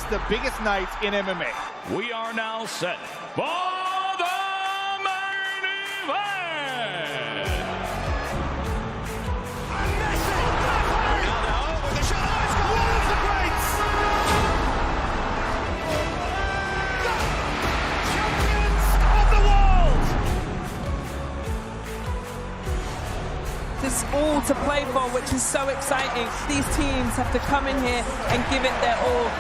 the biggest nights in MMA. We are now set for the main event. Ronaldo with a shot. One of the greats. Champions of the world. There's all to play for, which is so exciting. These teams have to come in here and give it their all.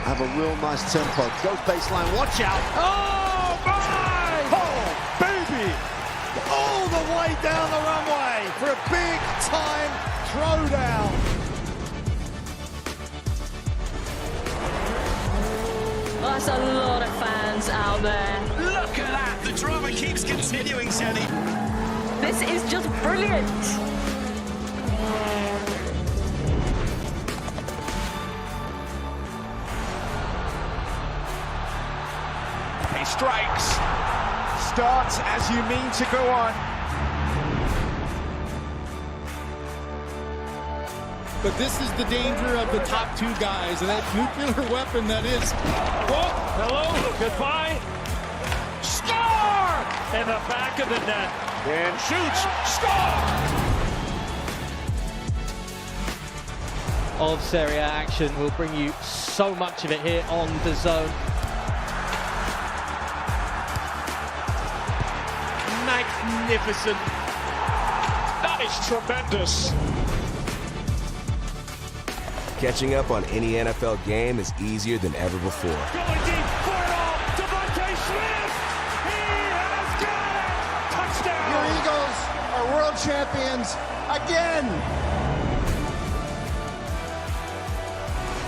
Have a real nice tempo. Goes baseline, watch out. Oh, my! Oh, baby! All the way down the runway for a big time throwdown. Well, that's a lot of fans out there. Look at that. The drama keeps continuing, Shelly. This is just brilliant. He strikes. Starts as you mean to go on. But this is the danger of the top two guys, and that nuclear weapon that is. Oh, hello, goodbye. Score! In the back of the net. And shoots. Score! Of Serie A action. We'll bring you so much of it here on the Zone. Magnificent. That is tremendous. Catching up on any NFL game is easier than ever before. Going deep for it all. Devontae Smith. He has got it. Touchdown. Your Eagles are world champions again.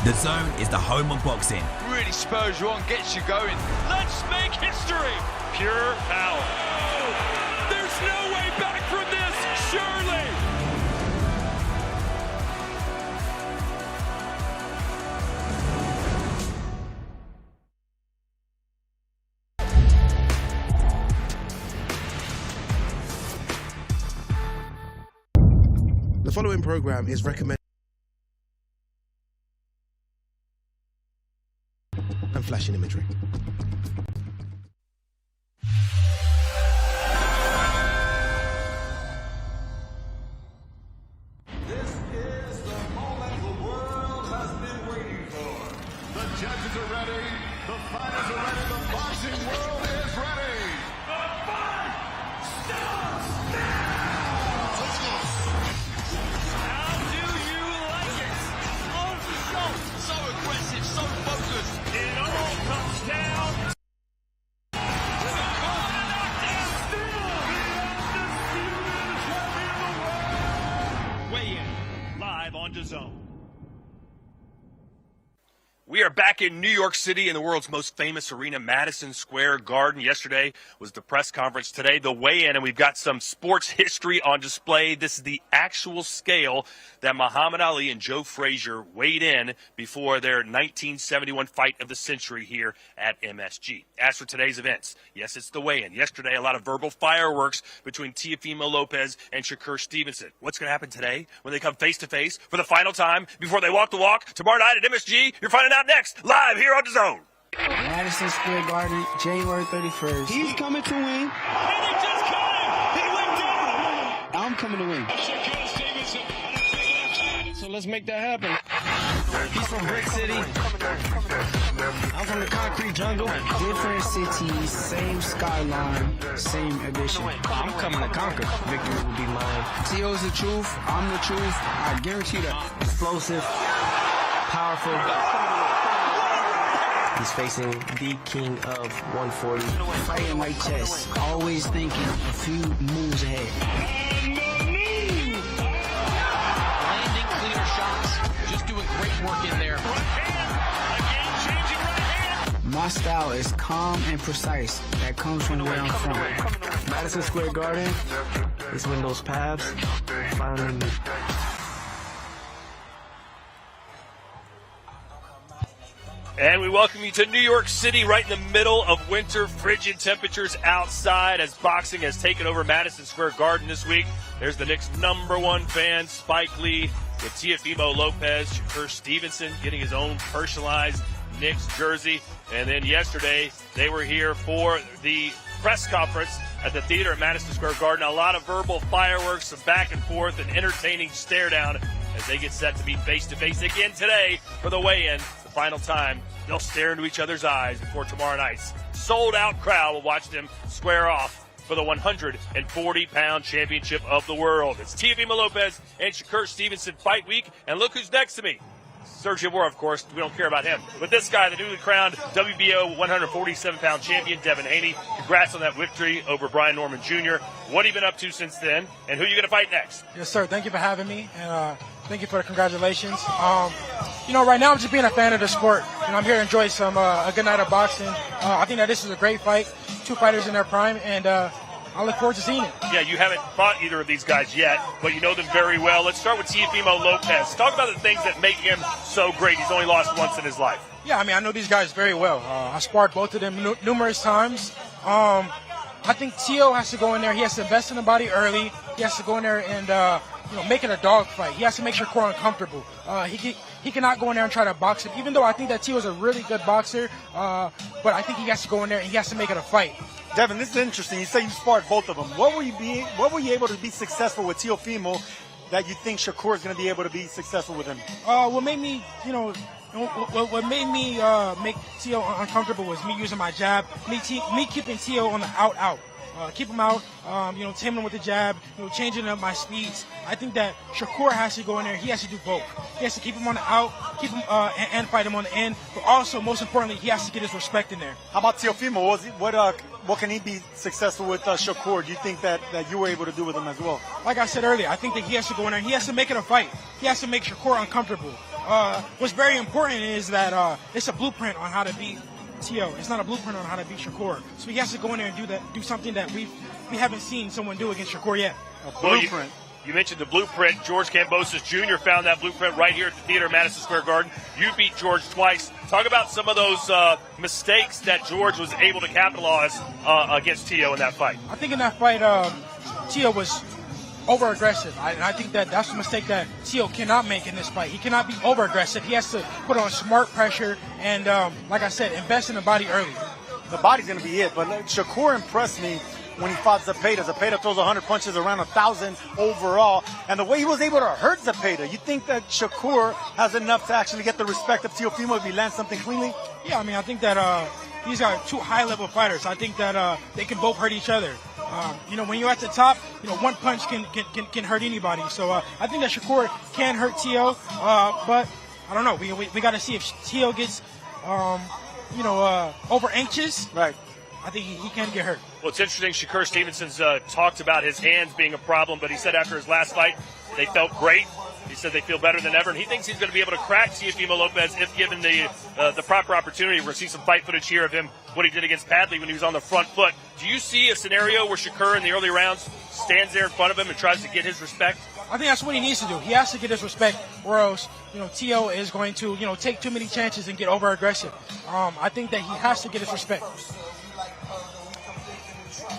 The Zone is the home of boxing. Really spurs you on, gets you going. Let's make history. Pure power. There's no way back from this, surely. The following program is recommended and flashing imagery. This is the moment the world has been waiting for. The judges are ready, the fighters are ready, the boxing world is ready. The fight starts now! Let's go. How do you like it? On the show. So aggressive, so focused. It all comes down. Weigh in live on DAZN. We are back in New York City in the world's most famous arena, Madison Square Garden. Yesterday was the press conference. Today, the weigh-in, and we've got some sports history on display. This is the actual scale that Muhammad Ali and Joe Frazier weighed in before their 1971 fight of the century here at MSG. As for today's events, yes, it's the weigh-in. Yesterday, a lot of verbal fireworks between TEOFIMO Lopez and SHAKUR Stevenson. What's going to happen today when they come face-to-face for the final time before they walk the walk tomorrow night at MSG? You're finding out next, live here on DAZN. Madison Square Garden, January 31st. He's coming to win. And he just got him. He went down. I'm coming to win. SHAKUR Stevenson. So let's make that happen. He's from Brick City. I'm from the concrete jungle. Different cities, same skyline, same edition. I'm coming to conquer. Victory will be mine. T.O.'s the truth. I'm the truth. I guarantee that. Explosive, powerful. He's facing the king of 140. Fighting like chess. Always thinking a few moves ahead. Landing cleaner shots. Just doing great work in there. My style is calm and precise. That comes from where I'm from. Madison Square Garden is when those paths finally meet. And we welcome you to New York City, right in the middle of winter, frigid temperatures outside as boxing has taken over Madison Square Garden this week. There's the Knicks' #1 fan, Spike Lee, with TEOFIMO Lopez, SHAKUR Stevenson getting his own personalized Knicks jersey. And then yesterday, they were here for the press conference at the theater at Madison Square Garden. A lot of verbal fireworks, some back and forth, and entertaining stare down as they get set to be face-to-face again today for the weigh-in. The final time, they'll stare into each other's eyes before tomorrow night's sold-out crowd will watch them square off for the 140-pound championship of the world. It's TEOFIMO Lopez and SHAKUR Stevenson fight week, and look who's next to me. Sergio Mora, of course, we don't care about him. But this guy, the newly crowned WBO 147-pound champion, Devin Haney, congrats on that victory over Brian Norman Jr. What have you been up to since then, and who are you going to fight next? Yes, sir. Thank you for having me, and thank you for the congratulations. Right now I'm just being a fan of the sport. I'm here to enjoy a good night of boxing. I think that this is a great fight. Two fighters in their prime, and I look forward to seeing it. Yeah, you haven't fought either of these guys yet, but you know them very well. Let's start with TEOFIMO Lopez. Talk about the things that make him so great. He's only lost once in his life. Yeah, I know these guys very well. I sparred both of them numerous times. I think Teo has to go in there. He has to invest in the body early. He has to go in there and make it a dog fight. He has to make SHAKUR uncomfortable. He cannot go in there and try to box him, even though I think that Teo is a really good boxer. But I think he has to go in there and he has to make it a fight. Devin, this is interesting. You say you sparred both of them. What were you able to be successful with TEOFIMO that you think SHAKUR is going to be able to be successful with him? What made me, what made me make Teo uncomfortable was me using my jab, me keeping Teo on the out. Keep him out, taming him with the jab, changing up my speeds. I think that SHAKUR has to go in there. He has to do both. He has to keep him on the out, keep him and fight him on the end. But also, most importantly, he has to get his respect in there. How about TEOFIMO? What can he be successful with SHAKUR? Do you think that you were able to do with him as well? Like I said earlier, I think that he has to go in there. He has to make it a fight. He has to make SHAKUR uncomfortable. What's very important is that it's a blueprint on how to beat Teo. It's not a blueprint on how to beat SHAKUR. So he has to go in there and do something that we haven't seen someone do against SHAKUR yet. A blueprint. You mentioned the blueprint. George Kambosos Jr. found that blueprint right here at the theater, Madison Square Garden. You beat George twice. Talk about some of those mistakes that George was able to capitalize against Teo in that fight. I think in that fight, Teo was over-aggressive. I think that's a mistake that Teo cannot make in this fight. He cannot be over-aggressive. He has to put on smart pressure and, like I said, invest in the body early. The body's going to be it, but SHAKUR impressed me when he fought Zepeda. Zepeda throws 100 punches, around 1,000 overall. And the way he was able to hurt Zepeda, you think that SHAKUR has enough to actually get the respect of TEOFIMO if he lands something cleanly? Yeah, I think that these are two high-level fighters. I think that they can both hurt each other. When you're at the top, one punch can hurt anybody. So I think that SHAKUR can hurt Teo, but I don't know. We got to see if Teo gets, over anxious. Right. I think he can get hurt. Well, it's interesting. SHAKUR Stevenson's talked about his hands being a problem, but he said after his last fight, they felt great. He said they feel better than ever, and he thinks he's going to be able to crack TEOFIMO Lopez if given the proper opportunity. We're going to see some fight footage here of him, what he did against Padley when he was on the front foot. Do you see a scenario where SHAKUR in the early rounds stands there in front of him and tries to get his respect? I think that's what he needs to do. He has to get his respect, or else, Teo is going to, take too many chances and get over-aggressive. I think that he has to get his respect.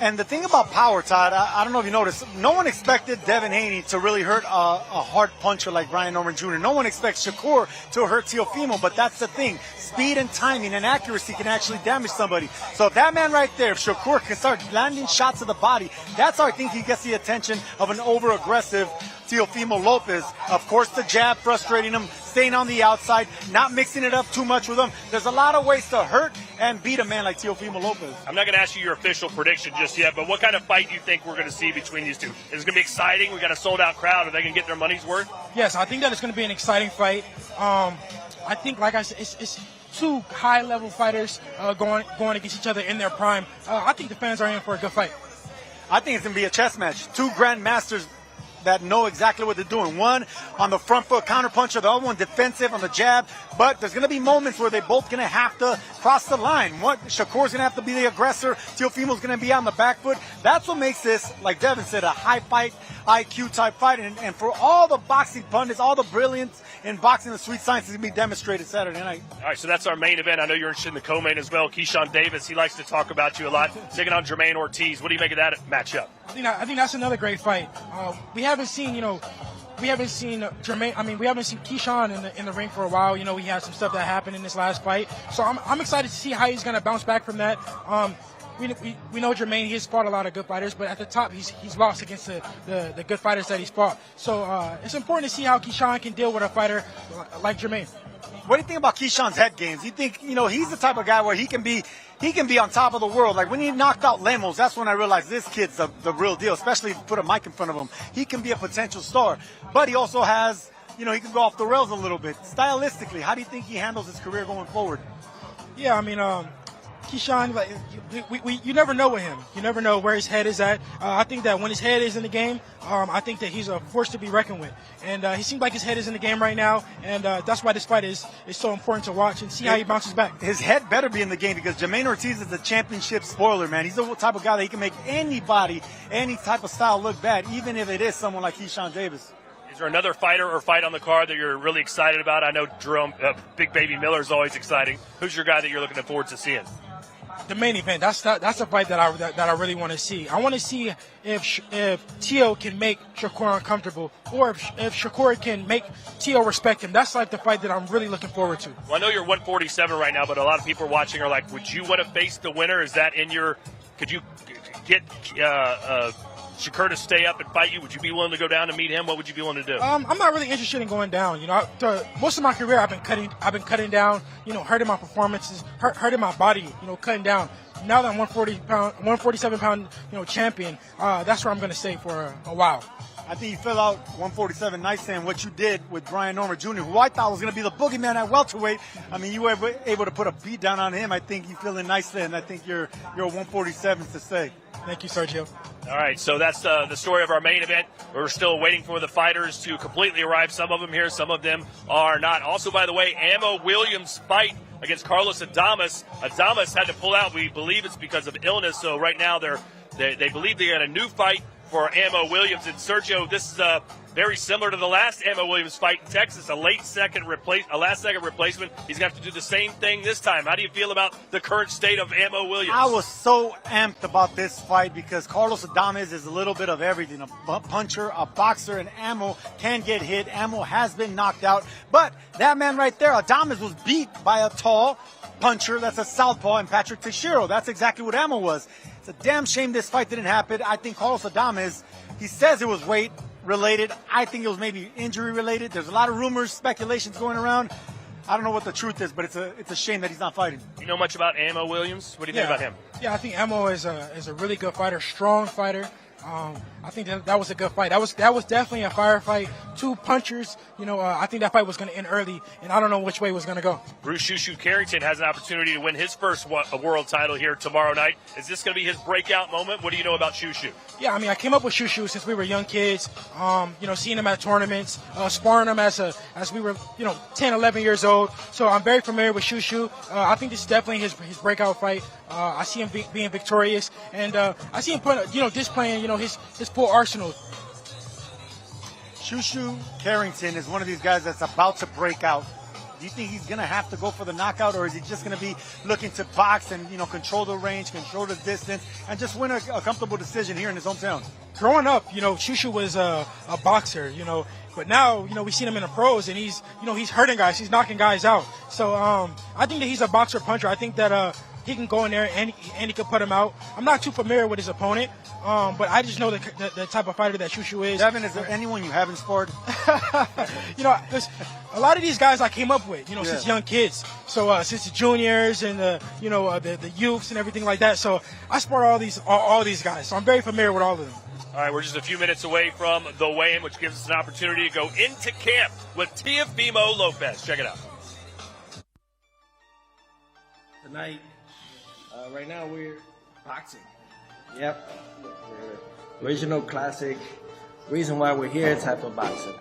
And the thing about power, Todd, I don't know if you noticed, no one expected Devin Haney to really hurt a hard puncher like Brian Norman Jr. No one expects SHAKUR to hurt TEOFIMO, but that's the thing. Speed and timing and accuracy can actually damage somebody. So if that man right there, if SHAKUR can start landing shots to the body, that's how I think he gets the attention of an over-aggressive TEOFIMO Lopez. Of course, the jab frustrating him, staying on the outside, not mixing it up too much with him. There's a lot of ways to hurt and beat a man like TEOFIMO Lopez. I'm not going to ask you your official prediction just yet, but what kind of fight do you think we're going to see between these two? Is it going to be exciting? We got a sold-out crowd. Are they going to get their money's worth? Yes, I think that it's going to be an exciting fight. I think, like I said, it's two high-level fighters going against each other in their prime. I think the fans are in for a good fight. I think it's going to be a chess match. Two grandmasters that know exactly what they're doing. One on the front foot counterpuncher, the other one defensive on the jab. But there's going to be moments where they're both going to have to cross the line. Shakur's going to have to be the aggressor. Teofimo's going to be on the back foot. That's what makes this, like Devin said, a high fight, IQ type fight. And for all the boxing pundits, all the brilliance in boxing, the sweet science is going to be demonstrated Saturday night. All right, so that's our main event. I know you're interested in the co-main as well. Keyshawn Davis, he likes to talk about you a lot. Taking on Jermaine Ortiz. What do you make of that matchup? I think that's another great fight. We haven't seen Jermaine. I mean, we haven't seen Keyshawn in the ring for a while. You know, he had some stuff that happened in this last fight, so I'm excited to see how he's going to bounce back from that. We know Jermaine. He has fought a lot of good fighters, but at the top, he's lost against the good fighters that he's fought. So it's important to see how Keyshawn can deal with a fighter like Jermaine. What do you think about Keyshawn's head games? You think, he's the type of guy where he can be on top of the world. Like when he knocked out Lemos, that's when I realized this kid's the real deal, especially if you put a mic in front of him. He can be a potential star. But he also has, he can go off the rails a little bit. Stylistically, how do you think he handles his career going forward? Yeah, I mean, Keyshawn, like, you never know with him. You never know where his head is at. I think that when his head is in the game, I think that he's a force to be reckoned with. And he seems like his head is in the game right now, and that's why this fight is so important to watch and see how he bounces back. His head better be in the game because Jermaine Ortiz is a championship spoiler, man. He's the type of guy that he can make anybody, any type of style look bad, even if it is someone like Keyshawn Davis. Is there another fighter or fight on the card that you're really excited about? I know Jerome, Big Baby Miller is always exciting. Who's your guy that you're looking forward to seeing? The main event. That's a fight that I really want to see. I want to see if Teo can make Shakur uncomfortable, or if Shakur can make Teo respect him. That's like the fight that I'm really looking forward to. Well, I know you're 147 right now, but a lot of people watching are like, would you want to face the winner? Is that in your? Could you get Shakur to stay up and fight you? Would you be willing to go down and meet him? What would you be willing to do? I'm not really interested in going down. Most of my career I've been cutting down. Hurting my performances, hurting my body. Cutting down. Now that I'm 147 pound, champion, that's where I'm going to stay for a while. I think you fill out 147 nice, and what you did with Brian Norman Jr., who I thought was going to be the boogeyman at welterweight. I mean, you were able to put a beat down on him. I think you feeling nice there, and I think you're 147 to stay. Thank you, Sergio. All right, so that's the story of our main event. We're still waiting for the fighters to completely arrive. Some of them here, some of them are not. Also, by the way, Ammo Williams' fight against Carlos Adames. Adames had to pull out. We believe it's because of illness. So right now they believe they got a new fight for Ammo Williams. And Sergio, this is very similar to the last Ammo Williams fight in Texas, a last-second replacement. He's going to have to do the same thing this time. How do you feel about the current state of Ammo Williams? I was so amped about this fight because Carlos Adames is a little bit of everything. A puncher, a boxer, and Ammo can get hit. Ammo has been knocked out. But that man right there, Adames, was beat by a tall puncher. That's a southpaw, and Patrick Teixeira. That's exactly what Ammo was. It's a damn shame this fight didn't happen. I think Carlos Adames, he says it was weight related. I think it was maybe injury related. There's a lot of rumors, speculations going around. I don't know what the truth is, but it's a shame that he's not fighting. You know much about Ammo Williams? What do you think about him? Yeah, I think Ammo is a really good fighter, strong fighter. I think that was a good fight. That was definitely a firefight. Two punchers. I think that fight was going to end early, and I don't know which way it was going to go. Bruce Shushu Carrington has an opportunity to win his first world title here tomorrow night. Is this going to be his breakout moment? What do you know about Shushu? Yeah, I mean, I came up with Shushu since we were young kids. Seeing him at tournaments, sparring him as we were 10, 11 years old. So I'm very familiar with Shushu. I think this is definitely his breakout fight. I see him being victorious, and I see him displaying his full arsenal. Shushu Carrington is one of these guys that's about to break out. Do you think he's going to have to go for the knockout, or is he just going to be looking to box and, control the range, control the distance, and just win a comfortable decision here in his hometown? Growing up, Shushu was a boxer, but now, we've seen him in the pros, and he's hurting guys, he's knocking guys out. So I think that he's a boxer puncher. I think that he can go in there and he can put him out. I'm not too familiar with his opponent, but I just know the type of fighter that Shushu is. Devin, is there anyone you haven't sparred? A lot of these guys I came up with, since young kids. So since the juniors and the youths and everything like that. So I spar all these guys. So I'm very familiar with all of them. All right, we're just a few minutes away from the weigh-in, which gives us an opportunity to go into camp with Teofimo Lopez. Check it out. Tonight, right now we're boxing. Yep. We're original classic reason why we're here type of boxing.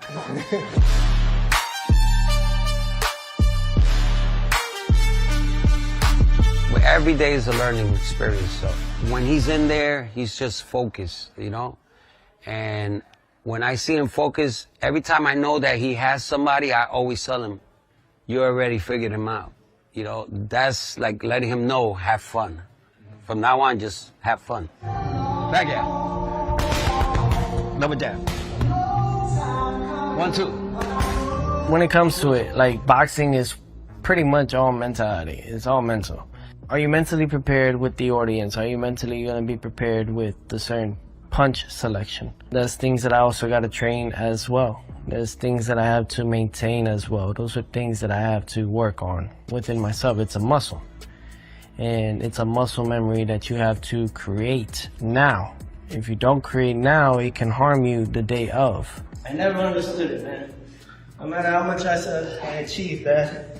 Every day is a learning experience. So when he's in there, he's just focused, you know? And when I see him focus, every time I know that he has somebody, I always tell him, you already figured him out. You know, that's like letting him know, have fun. From now on, just have fun. Back out. Double jab. 1, 2. When it comes to it, like boxing is pretty much all mentality. It's all mental. Are you mentally prepared with the audience? Are you mentally going to be prepared with the certain punch selection? There's things that I also got to train as well. There's things that I have to maintain as well. Those are things that I have to work on within myself. It's a muscle. And it's a muscle memory that you have to create now. If you don't create now, it can harm you the day of. I never understood it, man. No matter how much I said I achieved that,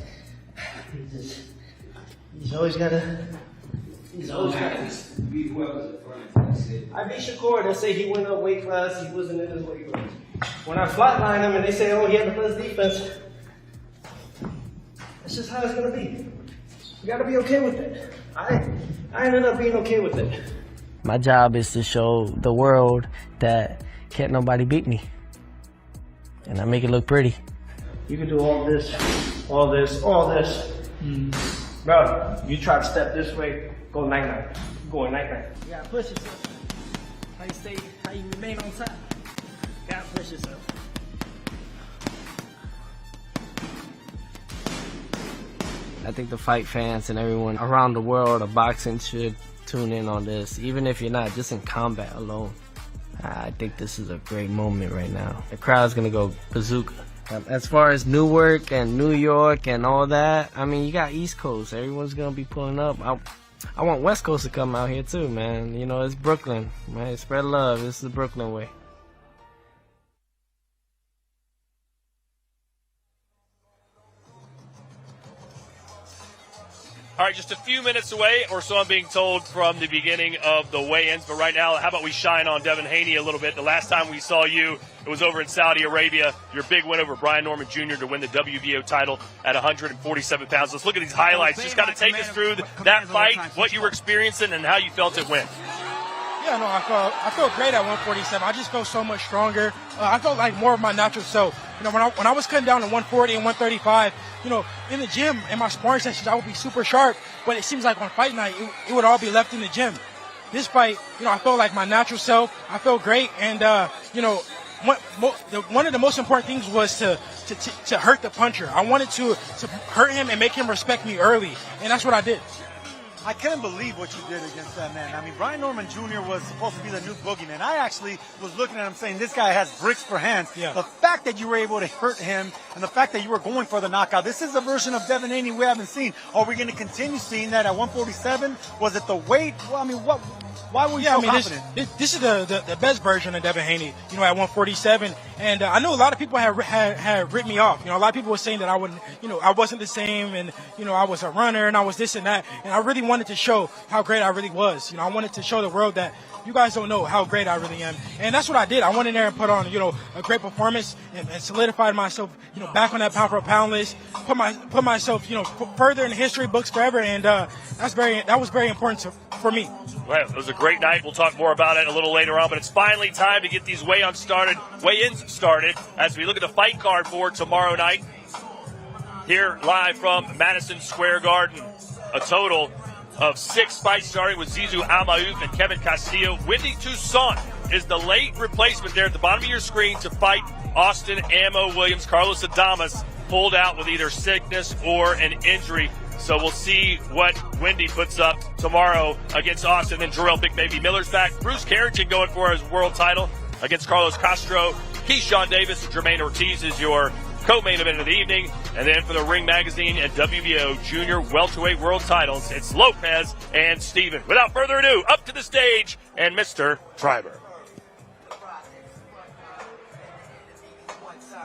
he's always gotta beat whoever's in front. I beat Shakur. They say he went up weight class. He wasn't in his weight class. When I flatline him and they say, oh, he had the best defense, that's just how it's gonna be. You gotta be okay with it. I ended up being okay with it. My job is to show the world that can't nobody beat me. And I make it look pretty. You can do all this, all this, all this. Bro, you try to step this way, go night-night. Going night-night. You gotta push yourself. How you remain on top. You gotta push yourself. I think the fight fans and everyone around the world of boxing should tune in on this. Even if you're not, just in combat alone. I think this is a great moment right now. The crowd's gonna go bazooka. As far as Newark and New York and all that, I mean, you got East Coast. Everyone's gonna be pulling up. I want West Coast to come out here too, man. You know, it's Brooklyn, man. Spread love. This is the Brooklyn way. All right, just a few minutes away, or so I'm being told, from the beginning of the weigh-ins. But right now, how about we shine on Devin Haney a little bit? The last time we saw you, it was over in Saudi Arabia. Your big win over Brian Norman Jr. to win the WBO title at 147 pounds. Let's look at these highlights. Just kind of take us through that fight, what you were experiencing, and how you felt it went. Yeah, no, I felt great at 147. I just felt so much stronger. I felt like more of my natural self. You know, when I was cutting down to 140 and 135, you know, in the gym, in my sparring sessions, I would be super sharp. But it seems like on fight night, it would all be left in the gym. This fight, you know, I felt like my natural self. I felt great, and you know, one of the most important things was to hurt the puncher. I wanted to hurt him and make him respect me early, and that's what I did. I couldn't believe what you did against that man. I mean, Brian Norman Jr. was supposed to be the new boogeyman. I actually was looking at him saying, this guy has bricks for hands. Yeah. The fact that you were able to hurt him and the fact that you were going for the knockout, this is a version of Devin Haney we haven't seen. Are we going to continue seeing that at 147? Was it the weight? Well, I mean, why were you so confident? This is the best version of Devin Haney, you know, at 147. And I know a lot of people had written me off. You know, a lot of people were saying that I wouldn't, you know, I wasn't the same, and, you know, I was a runner and I was this and that. And I really wanted to show how great I really was. You know, I wanted to show the world that you guys don't know how great I really am. And that's what I did. I went in there and put on, you know, a great performance and solidified myself, you know, back on that pound for pound list, put myself, you know, further in the history books forever. And that was very important for me. Well, it was a great night. We'll talk more about it a little later on, but it's finally time to get these weigh-ins started as we look at the fight card for tomorrow night. Here live from Madison Square Garden, a total of 6 fights starting with Zizou Amaouf and Kevin Castillo. Wendy Toussaint is the late replacement there at the bottom of your screen to fight Austin Ammo Williams. Carlos Adames pulled out with either sickness or an injury. So we'll see what Wendy puts up tomorrow against Austin. Then Jarrell Big Baby Miller's back. Bruce Carrington going for his world title against Carlos Castro. Keyshawn Davis and Jermaine Ortiz is your co-main event of the evening. And then for the Ring Magazine and WBO Junior Welterweight World titles, it's Lopez and Steven. Without further ado, up to the stage and Mr. Treiber.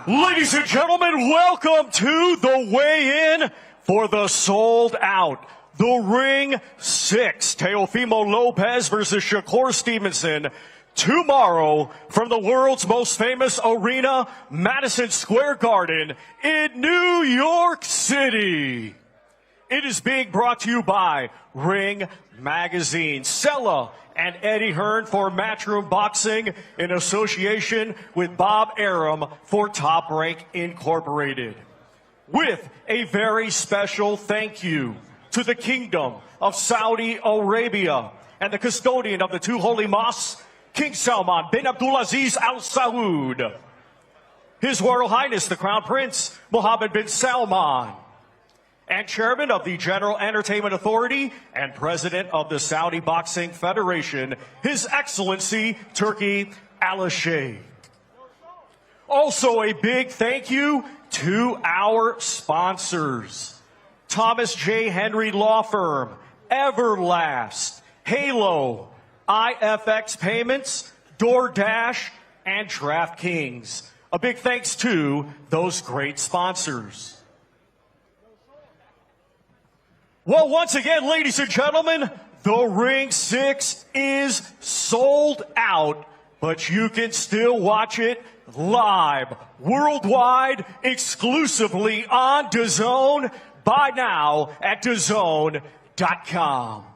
Ladies and gentlemen, welcome to the weigh-in for the sold out The Ring 6. Teofimo Lopez versus Shakur Stevenson. tomorrow from the world's most famous arena, Madison Square Garden in New York City. It is being brought to you by Ring Magazine, Sella and Eddie Hearn for Matchroom Boxing in association with Bob Arum for Top Rank Incorporated. With a very special thank you to the Kingdom of Saudi Arabia and the custodian of the two holy mosques, King Salman bin Abdulaziz Al Saud, His Royal Highness the Crown Prince Mohammed bin Salman, and Chairman of the General Entertainment Authority and President of the Saudi Boxing Federation, His Excellency Turki Al-Sheikh. Also a big thank you to our sponsors: Thomas J. Henry Law Firm, Everlast, Halo, IFX Payments, DoorDash, and DraftKings. A big thanks to those great sponsors. Well, once again, ladies and gentlemen, the Ring 6 is sold out, but you can still watch it live, worldwide, exclusively on DAZN. Buy now at DAZN.com.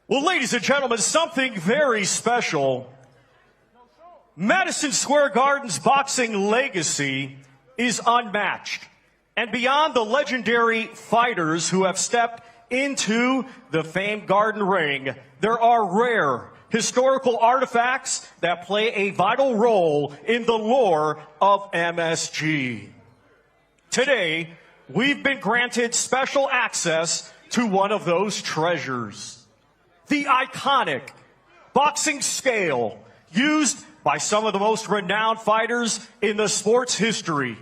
Well, ladies and gentlemen, something very special. Madison Square Garden's boxing legacy is unmatched. And beyond the legendary fighters who have stepped into the famed Garden Ring, there are rare historical artifacts that play a vital role in the lore of MSG. Today, we've been granted special access to one of those treasures: the iconic boxing scale used by some of the most renowned fighters in the sport's history,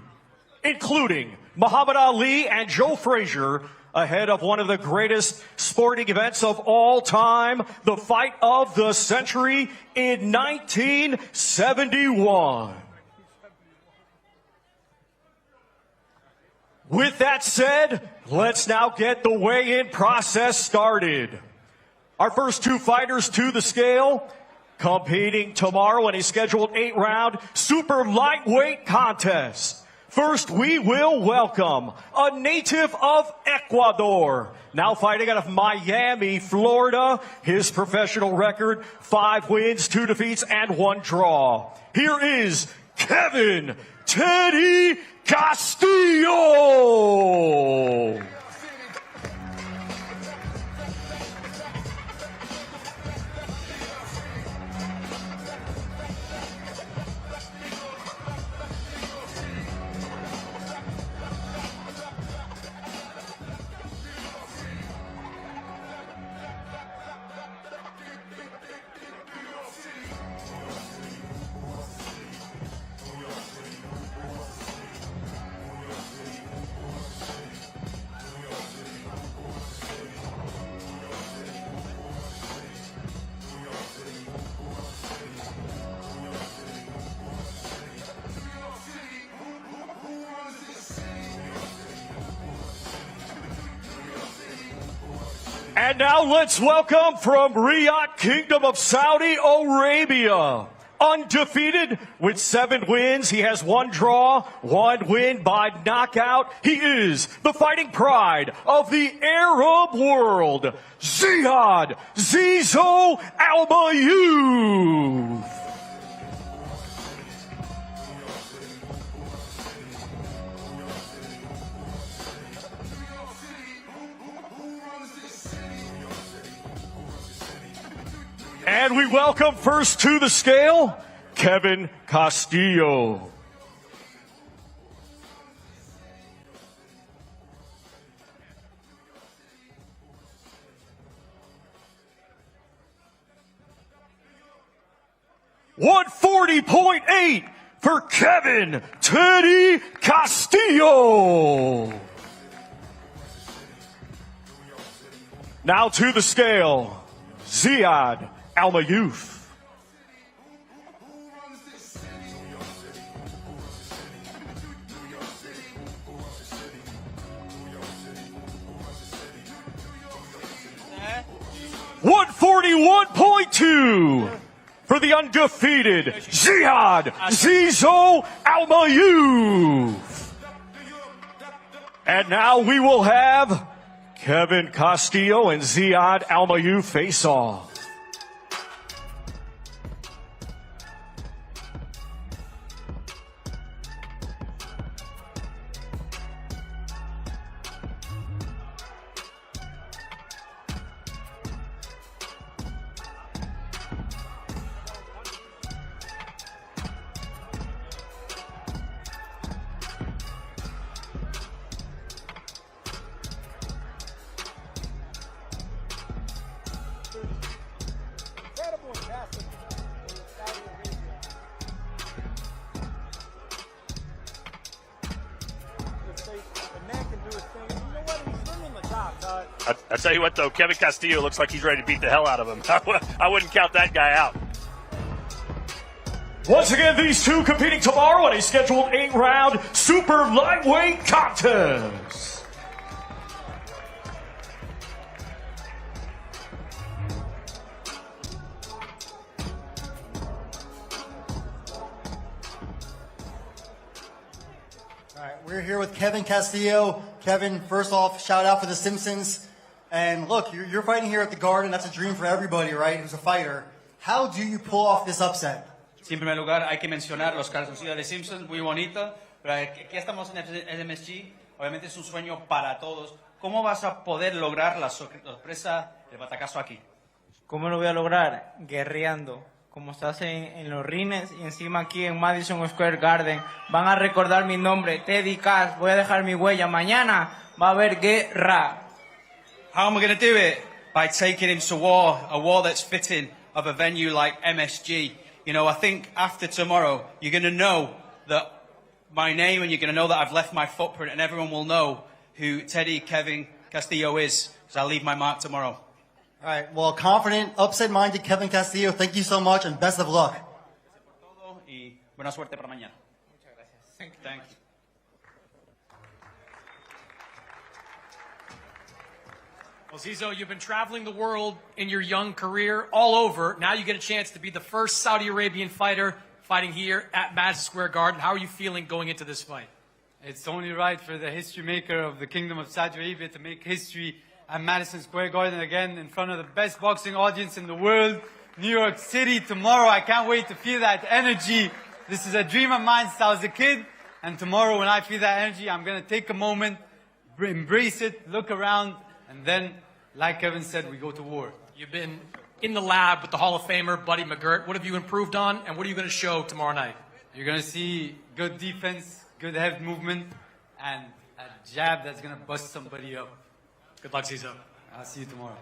including Muhammad Ali and Joe Frazier, ahead of one of the greatest sporting events of all time, the fight of the century in 1971. With that said, let's now get the weigh-in process started. Our first two fighters to the scale, competing tomorrow in a scheduled 8-round super lightweight contest. First, we will welcome a native of Ecuador, now fighting out of Miami, Florida. His professional record: 5 wins, 2 defeats, and 1 draw. Here is Kevin Teddy Castillo. And now let's welcome from Riyadh, Kingdom of Saudi Arabia. Undefeated with 7 wins. He has 1 draw, 1 win by knockout. He is the fighting pride of the Arab world, Ziad Zizo Al-Mayouf. And we welcome first to the scale, Kevin Castillo. $140.8 for Kevin Teddy Castillo. Now to the scale, Ziad Al-Mayouf. 141.2 for the undefeated Ziad Zizo Almayouf. And now we will have Kevin Castillo and Ziad Almayouf face off. I tell you what, though, Kevin Castillo looks like he's ready to beat the hell out of him. I wouldn't count that guy out. Once again, these two competing tomorrow in a scheduled 8-round super lightweight contest. All right, we're here with Kevin Castillo. Kevin, first off, shout out for The Simpsons. And look, you're fighting here at the Garden. That's a dream for everybody, right? Who's a fighter. How do you pull off this upset? Sí, en primer lugar, hay que mencionar los calzoncillos de Simpsons, muy bonito. Pero aquí estamos en el MSG. Obviamente es un sueño para todos. ¿Cómo vas a poder lograr la sorpresa del batacazo aquí? ¿Cómo lo voy a lograr? Guerreando. Como estás en los rines y encima aquí en Madison Square Garden. Van a recordar mi nombre, Teddy Cash. Voy a dejar mi huella. Mañana va a haber guerra. How am I going to do it? By taking him to war, a war that's fitting of a venue like MSG. You know, I think after tomorrow, you're going to know that my name and you're going to know that I've left my footprint and everyone will know who Teddy Kevin Castillo is because I'll leave my mark tomorrow. All right, well, confident, upset-minded Kevin Castillo, thank you so much and best of luck. Y buena suerte para mañana. Muchas gracias. Thank you. Well, Zizo, you've been traveling the world in your young career all over. Now you get a chance to be the first Saudi Arabian fighter fighting here at Madison Square Garden. How are you feeling going into this fight? It's only right for the history maker of the Kingdom of Saudi Arabia to make history at Madison Square Garden again in front of the best boxing audience in the world, New York City tomorrow. I can't wait to feel that energy. This is a dream of mine since I was a kid. And tomorrow when I feel that energy, I'm going to take a moment, embrace it, look around, and then, like Kevin said, we go to war. You've been in the lab with the Hall of Famer, Buddy McGirt. What have you improved on, and what are you going to show tomorrow night? You're going to see good defense, good head movement, and a jab that's going to bust somebody up. Good luck, Zizo. I'll see you tomorrow.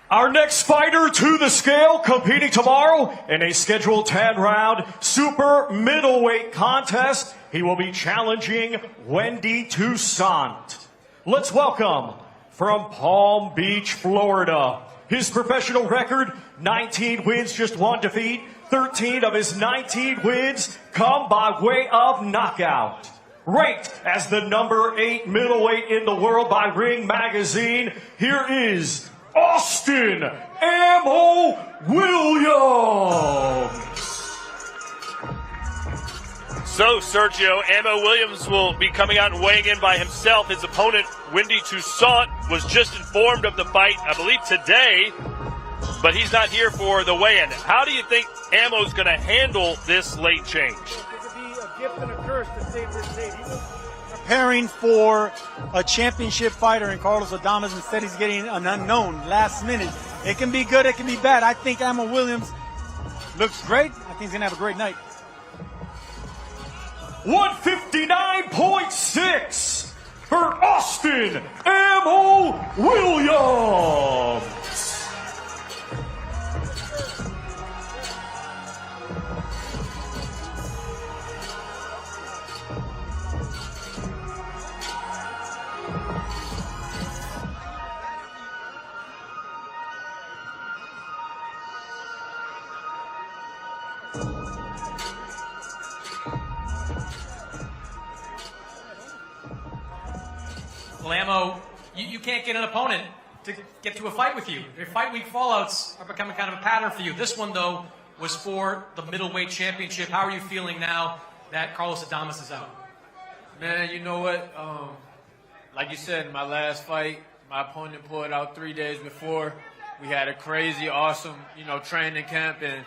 Our next fighter to the scale competing tomorrow in a scheduled 10-round super middleweight contest. He will be challenging Wendy Toussaint. Let's welcome from Palm Beach, Florida. His professional record, 19 wins, just 1 defeat. 13 of his 19 wins come by way of knockout. Ranked as the number 8 middleweight in the world by Ring Magazine, here is Austin Ammo Williams. So, Sergio, Ammo Williams will be coming out and weighing in by himself. His opponent, Wendy Toussaint, was just informed of the fight, I believe, today, but he's not here for the weigh-in. How do you think Ammo's going to handle this late change? It could be a gift and a curse to save this date. He was preparing for a championship fighter in Carlos Adames. Instead, he's getting an unknown last minute. It can be good, it can be bad. I think Ammo Williams looks great. I think he's going to have a great night. 159.6 for Austin Ammo Williams. Well, Ammo, you can't get an opponent to get to a fight with you. Your fight week fallouts are becoming kind of a pattern for you. This one, though, was for the middleweight championship. How are you feeling now that Carlos Adames is out? Man, you know what? Like you said, in my last fight, my opponent pulled out 3 days before. We had a crazy, awesome, training camp, and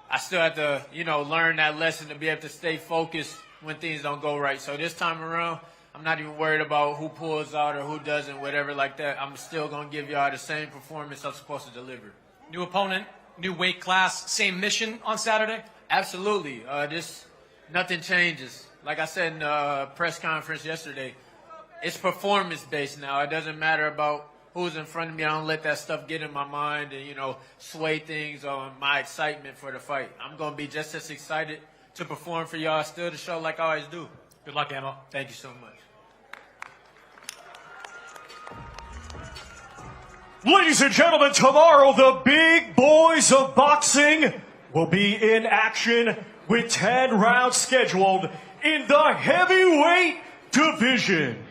I still had to, learn that lesson to be able to stay focused when things don't go right. So this time around, I'm not even worried about who pulls out or who doesn't, whatever like that. I'm still going to give y'all the same performance I'm supposed to deliver. New opponent, new weight class, same mission on Saturday? Absolutely. Nothing changes. Like I said in the press conference yesterday, it's performance-based now. It doesn't matter about who's in front of me. I don't let that stuff get in my mind and, sway things on my excitement for the fight. I'm going to be just as excited to perform for y'all, still to show like I always do. Good luck, Ammo. Thank you so much. Ladies and gentlemen, tomorrow the big boys of boxing will be in action with 10 rounds scheduled in the heavyweight division.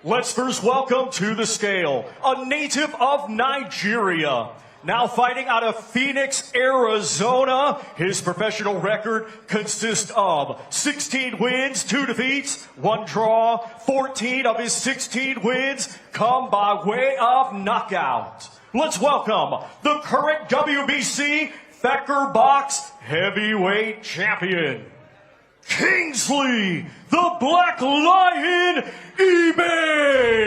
Let's first welcome to the scale a native of Nigeria, now fighting out of Phoenix, Arizona. His professional record consists of 16 wins, 2 defeats, 1 draw. 14 of his 16 wins come by way of knockout. Let's welcome the current WBC Thacker Box heavyweight champion, Kingsley, the Black Lion, eBay.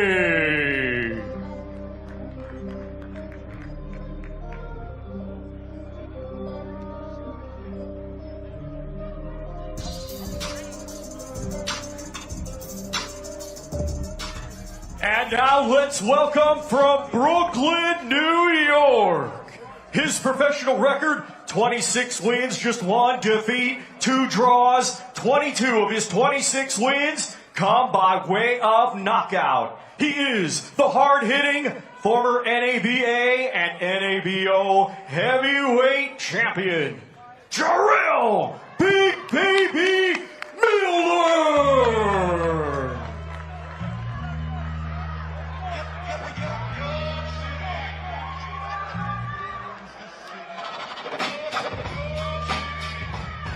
And now let's welcome from Brooklyn, New York. His professional record, 26 wins, just 1 defeat, 2 draws. 22 of his 26 wins come by way of knockout. He is the hard-hitting former NABA and NABO heavyweight champion, Jarrell Big Baby Miller.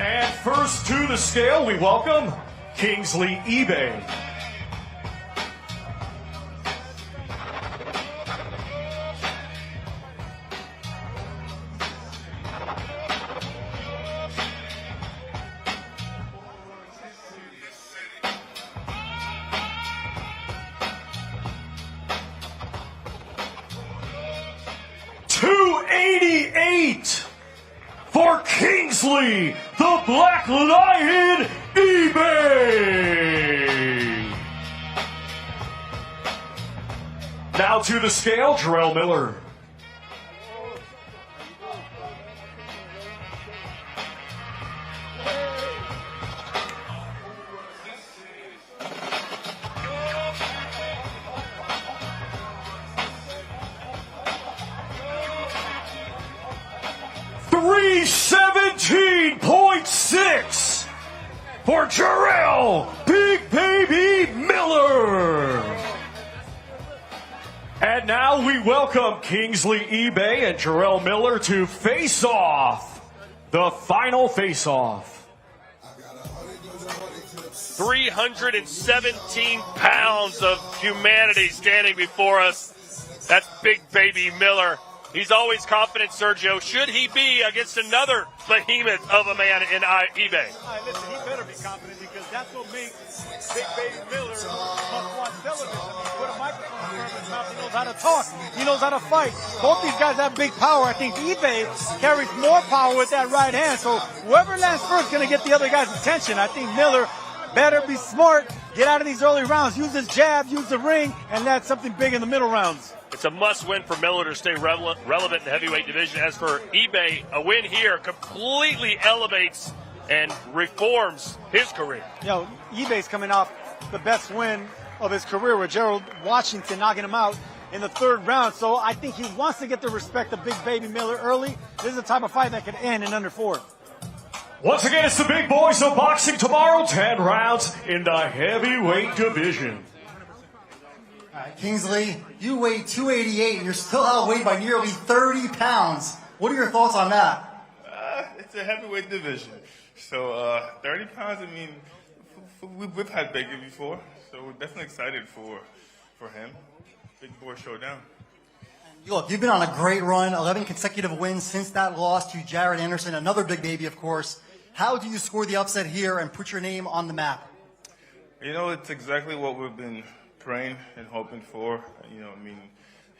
And first to the scale, we welcome Kingsley eBay. $288 for Kingsley, the Black Lion, eBay. Now to the scale, Jarrell Miller. $317.6 for Jarrell Big Baby Miller. And now we welcome Kingsley eBay and Jarrell Miller to face off. The final face off. 317 pounds of humanity standing before us. That's Big Baby Miller. He's always confident, Sergio. Should he be against another behemoth of a man in eBay? Listen, he better be confident because that's what makes Big Baby Miller must-watch television. I mean, put a microphone in his mouth, he knows how to talk. He knows how to fight. Both these guys have big power. I think eBay carries more power with that right hand. So whoever lands first is going to get the other guy's attention. I think Miller better be smart, get out of these early rounds, use his jab, use the ring, and that's something big in the middle rounds. It's a must-win for Miller to stay relevant in the heavyweight division. As for eBay, a win here completely elevates and reforms his career. eBay's coming off the best win of his career with Gerald Washington knocking him out in the 3rd round. So I think he wants to get the respect of Big Baby Miller early. This is the type of fight that could end in under 4. Once again, it's the big boys of boxing tomorrow. 10 rounds in the heavyweight division. All right, Kingsley, you weigh 288 and you're still outweighed by nearly 30 pounds. What are your thoughts on that? It's a heavyweight division. So 30 pounds, I mean, we've had bigger before. So we're definitely excited for him. Big boy showdown. Look, you've been on a great run, 11 consecutive wins since that loss to Jared Anderson, another big baby, of course. How do you score the upset here and put your name on the map? You know, it's exactly what we've been praying and hoping for. You know, I mean,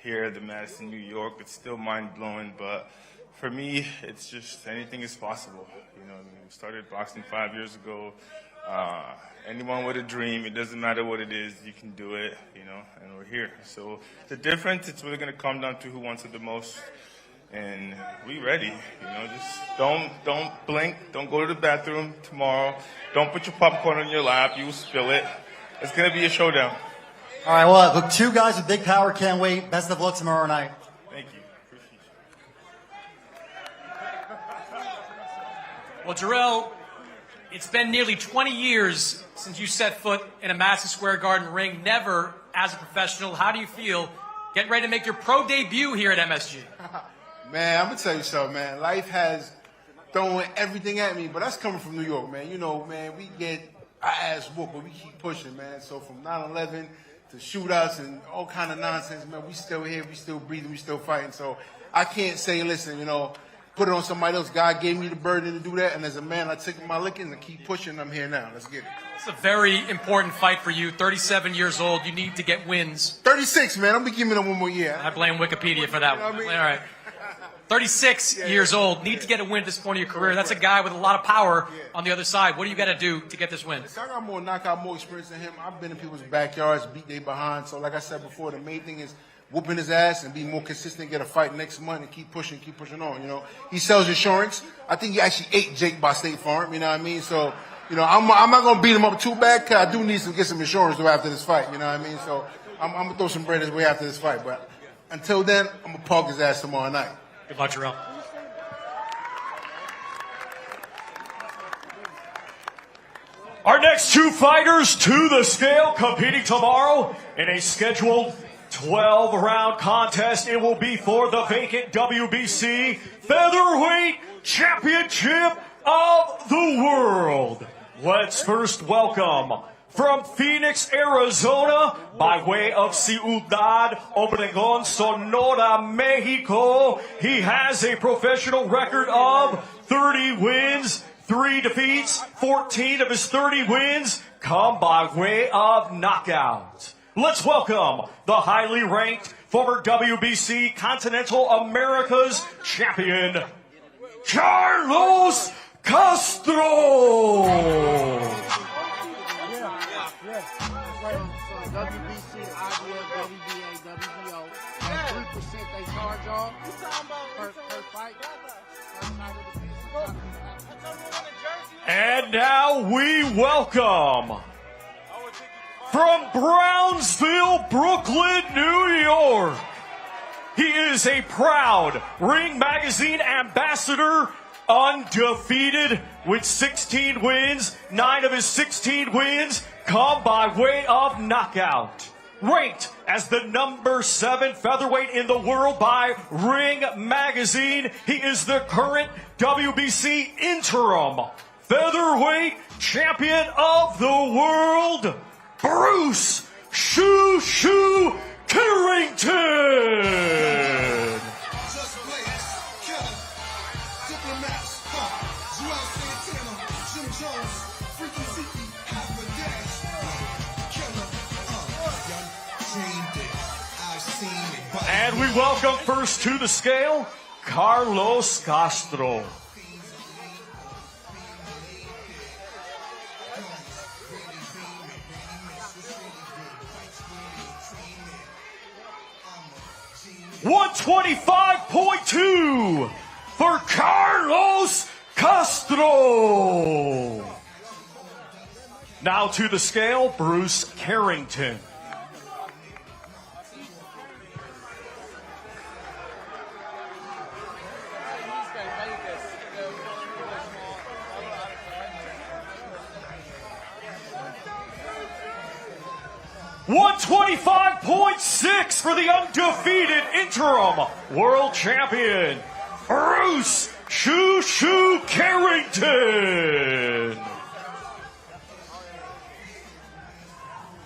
here at the Madison, New York, it's still mind-blowing, but for me, it's just anything is possible. You know, I mean, we started boxing 5 years ago. Anyone with a dream, it doesn't matter what it is, you can do it, you know, and we're here. So the difference, it's really going to come down to who wants it the most, and we ready. You know, just don't blink, don't go to the bathroom tomorrow, don't put your popcorn on your lap, you will spill it. It's going to be a showdown. All right, well, look, two guys with big power, can't wait. Best of luck tomorrow night. Thank you. Appreciate you. Well, Jarrell, it's been nearly 20 years since you set foot in a Madison Square Garden ring, never as a professional. How do you feel getting ready to make your pro debut here at MSG? Man, I'm going to tell you something, man. Life has thrown everything at me, but that's coming from New York, man. You know, man, we get our ass whooped, but we keep pushing, man. So from 9/11 to shootouts and all kind of nonsense, man, we still here, we still breathing, we still fighting. So I can't say, listen, you know, put it on somebody else. God gave me the burden to do that, and as a man, I took my licking and keep pushing. I'm here now. Let's get it. It's a very important fight for you. 37 years old. You need to get wins. 36, man. I'm going to give me one more year. I blame Wikipedia for that one. I mean? All right. 36 years old. Need to get a win at this point of your career. That's a guy with a lot of power on the other side. What do you got to do to get this win? I got more knockout, more experience than him. I've been in people's backyards, beat they behind. So like I said before, the main thing is whooping his ass and be more consistent, get a fight next month and keep pushing on, you know. He sells insurance. I think he actually ate Jake by State Farm, you know what I mean? So, you know, I'm not going to beat him up too bad because I do need to get some insurance though after this fight, you know what I mean? So I'm going to throw some bread his way after this fight. But until then, I'm going to pug his ass tomorrow night. Good luck, Jarrell. Our next two fighters to the scale competing tomorrow in a scheduled 12-round contest. It will be for the vacant WBC Featherweight Championship of the World. Let's first welcome from Phoenix, Arizona, by way of Ciudad Obregón, Sonora, Mexico. He has a professional record of 30 wins, 3 defeats. 14 of his 30 wins come by way of knockout. Let's welcome the highly ranked former WBC Continental Americas champion, Carlos Castro. WBC, IBF, WBA, WBO, 3% they charge y'all per fight. And now we welcome from Brownsville, Brooklyn, New York. He is a proud Ring Magazine ambassador, undefeated with 16 wins. 9 of his 16 wins come by way of knockout. Ranked as the number 7 featherweight in the world by Ring Magazine, he is the current WBC interim featherweight champion of the world, Bruce Shoo Shoo Carrington. And we welcome first to the scale, Carlos Castro. $125.2 for Carlos Castro. Now to the scale, Bruce Carrington. 125.6 for the undefeated interim world champion, Bruce Shoo Carrington.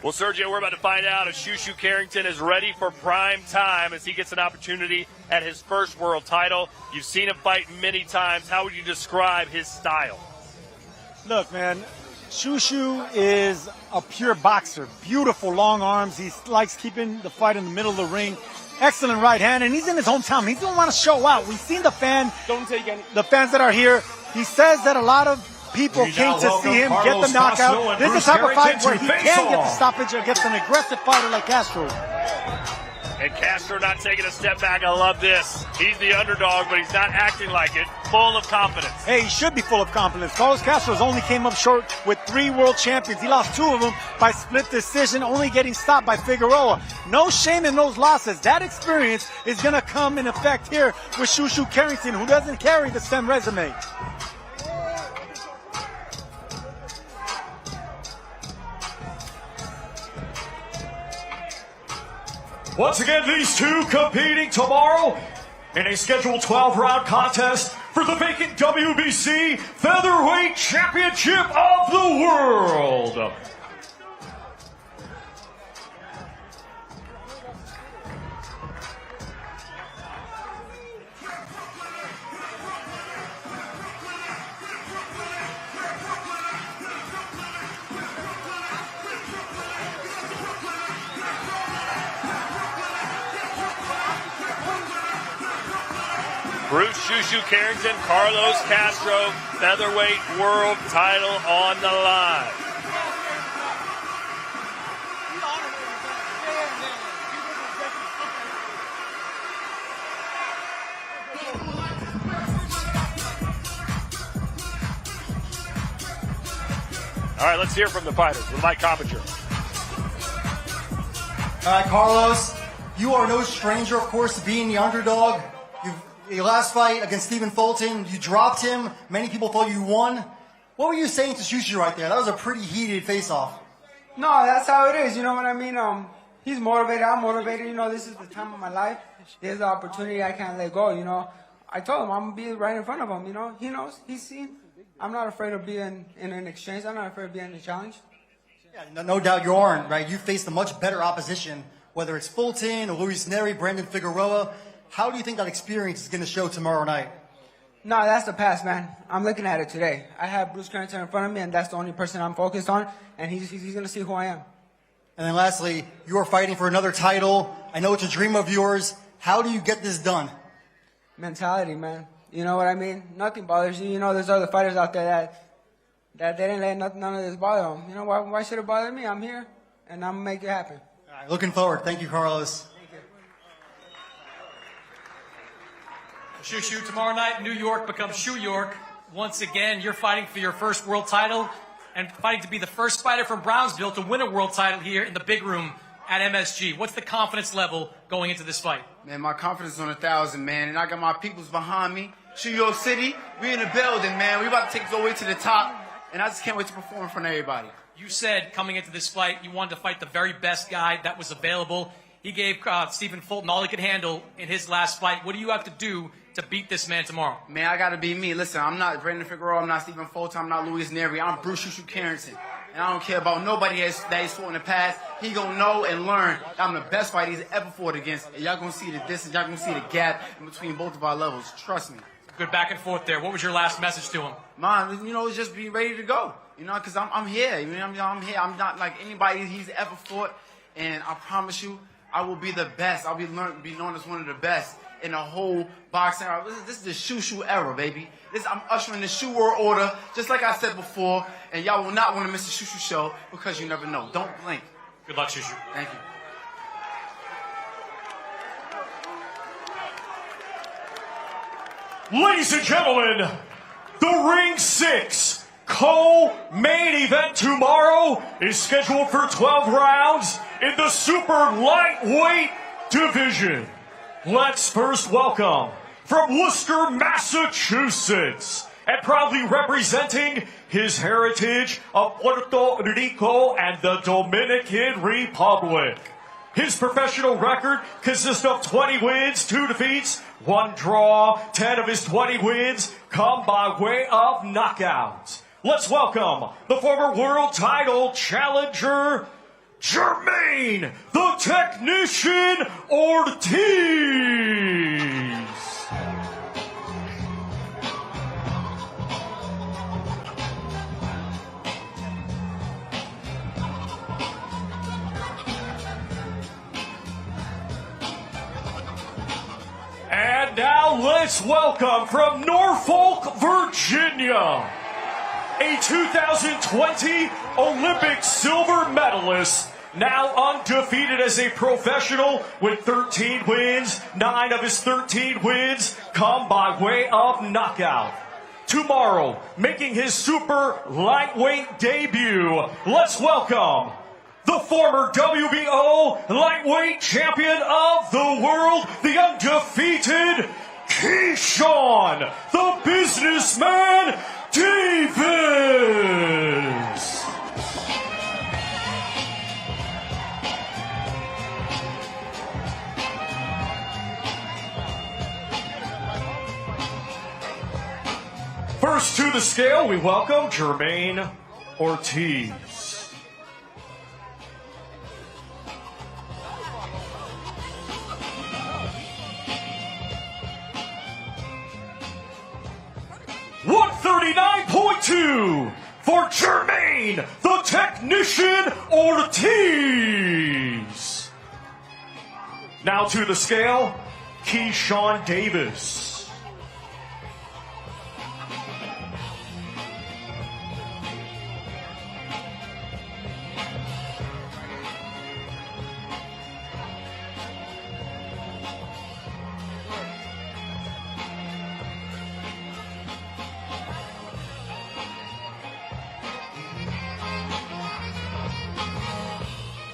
Well, Sergio, we're about to find out if Shoo Carrington is ready for prime time as he gets an opportunity at his first world title. You've seen him fight many times. How would you describe his style? Look, man, Shoo is a pure boxer. Beautiful long arms. He likes keeping the fight in the middle of the ring. Excellent right hand, and he's in his hometown. He doesn't want to show out. We've seen the fans that are here. He says that a lot of people came to see him get the knockout. This is the type of fight where he can get the stoppage against an aggressive fighter like Castro. And Castro not taking a step back. I love this. He's the underdog, but he's not acting like it. Full of confidence. Hey, he should be full of confidence. Carlos Castro's only came up short with 3 world champions. He lost 2 of them by split decision, only getting stopped by Figueroa. No shame in those losses. That experience is going to come in effect here with Shoo Carrington, who doesn't carry the same resume. Once again, these two competing tomorrow in a scheduled 12-round contest for the vacant WBC Featherweight Championship of the World. Bruce Shoo Carrington, Carlos Castro, featherweight world title on the line. All right, let's hear from the fighters with Mike Coppinger. All right, Carlos, you are no stranger, of course, to being the underdog. Your last fight against Stephen Fulton, you dropped him. Many people thought you won. What were you saying to Shoo right there? That was a pretty heated face-off. No, that's how it is. You know what I mean? He's motivated. I'm motivated. You know, this is the time of my life. There's the opportunity I can't let go. You know, I told him I'm gonna be right in front of him. You know, he knows. He's seen. I'm not afraid of being in an exchange. I'm not afraid of being in a challenge. Yeah, no doubt you aren't, right? You faced a much better opposition, whether it's Fulton or Luis Neri, Brandon Figueroa. How do you think that experience is going to show tomorrow night? No, that's the past, man. I'm looking at it today. I have Bruce Carrington in front of me, and that's the only person I'm focused on, and he's going to see who I am. And then lastly, you are fighting for another title. I know it's a dream of yours. How do you get this done? Mentality, man. You know what I mean? Nothing bothers you. You know, there's other fighters out there that they didn't let none of this bother them. You know, why should it bother me? I'm here, and I'm going to make it happen. All right, looking forward. Thank you, Carlos. Shoo tomorrow night, New York becomes Shoo York. Once again, you're fighting for your first world title and fighting to be the first fighter from Brownsville to win a world title here in the big room at MSG. What's the confidence level going into this fight? Man, my confidence is on 1,000, man, and I got my peoples behind me. Shoo York City, we in the building, man. We about to take it all the way to the top, and I just can't wait to perform in front of everybody. You said coming into this fight you wanted to fight the very best guy that was available. He gave Stephen Fulton all he could handle in his last fight. What do you have to do to beat this man tomorrow? Man, I got to be me. Listen, I'm not Brandon Figueroa. I'm not Stephen Fulton. I'm not Luis Neri. I'm Bruce Shoo Carrington. And I don't care about nobody that he's fought in the past. He going to know and learn that I'm the best fighter he's ever fought against. And y'all going to see the distance. Y'all going to see the gap in between both of our levels. Trust me. Good back and forth there. What was your last message to him? Man, you know, just be ready to go. You know, because I'm here. You know, I'm here. I'm not like anybody he's ever fought. And I promise you, I will be the best. I'll be known as one of the best in the whole boxing. This is the Shoo era, baby. I'm ushering the Shoo world order, just like I said before. And y'all will not want to miss the Shoo show because you never know. Don't blink. Good luck, Shoo. Thank you. Ladies and gentlemen, the Ring 6 co-main event tomorrow is scheduled for 12 rounds in the super lightweight division. Let's first welcome from Worcester, Massachusetts, and proudly representing his heritage of Puerto Rico and the Dominican Republic. His professional record consists of 20 wins, 2 defeats, 1 draw. 10 of his 20 wins come by way of knockout. Let's welcome the former world title challenger, Jermaine the Technician Ortiz. And now let's welcome from Norfolk, Virginia, a 2020 Olympic silver medalist, now undefeated as a professional with 13 wins. 9 of his 13 wins come by way of knockout. Tomorrow, making his super lightweight debut, let's welcome the former WBO lightweight champion of the world, the undefeated Keyshawn, the businessman, Davis. First to the scale, we welcome Jermaine Ortiz. $139.2 for Jermaine the Technician Ortiz. Now to the scale, Keyshawn Davis.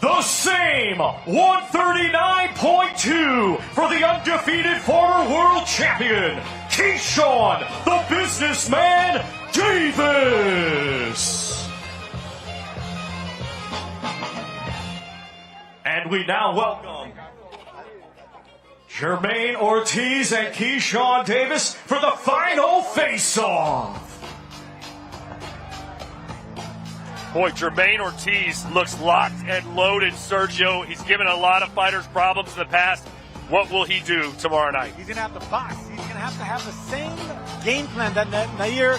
The same $139.2 for the undefeated former world champion, Keyshawn, the businessman, Davis. And we now welcome Jermaine Ortiz and Keyshawn Davis for the final face-off. Boy, Jermaine Ortiz looks locked and loaded, Sergio. He's given a lot of fighters problems in the past. What will he do tomorrow night? He's going to have to box. He's going to have the same game plan that Nair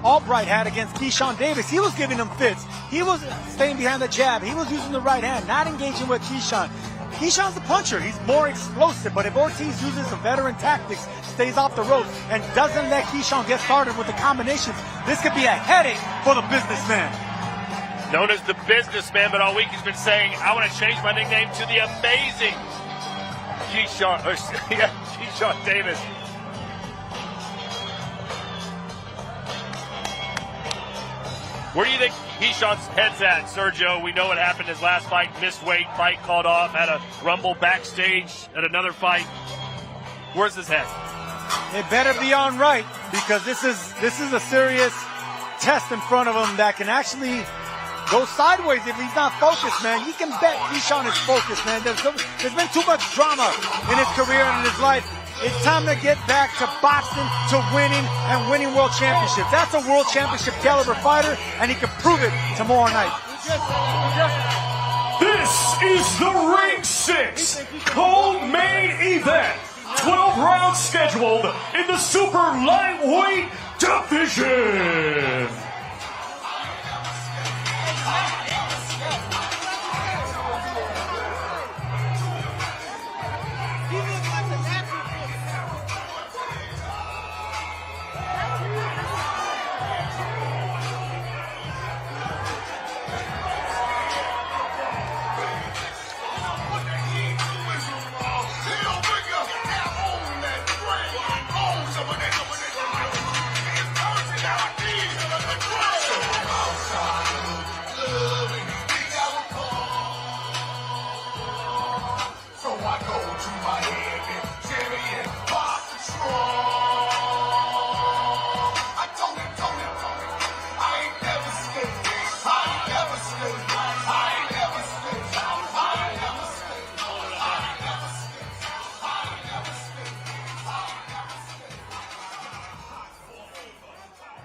Albright had against Keyshawn Davis. He was giving him fits. He was staying behind the jab. He was using the right hand, not engaging with Keyshawn. Keyshawn's a puncher. He's more explosive. But if Ortiz uses the veteran tactics, stays off the ropes, and doesn't let Keyshawn get started with the combinations, this could be a headache for the businessman. Known as the businessman, but all week he's been saying, I want to change my nickname to the amazing Keyshawn Davis. Where do you think Keyshawn's head's at, Sergio? We know what happened his last fight, missed weight, fight called off, had a rumble backstage at another fight. Where's his head? It better be on right, because this is a serious test in front of him that can actually go sideways if he's not focused, man. You can bet Keyshawn is focused, man. There's been too much drama in his career and in his life. It's time to get back to boxing, to winning, and winning world championships. That's a world championship caliber fighter, and he can prove it tomorrow night. This is the Ring 6 co-main event. 12 rounds scheduled in the super lightweight division.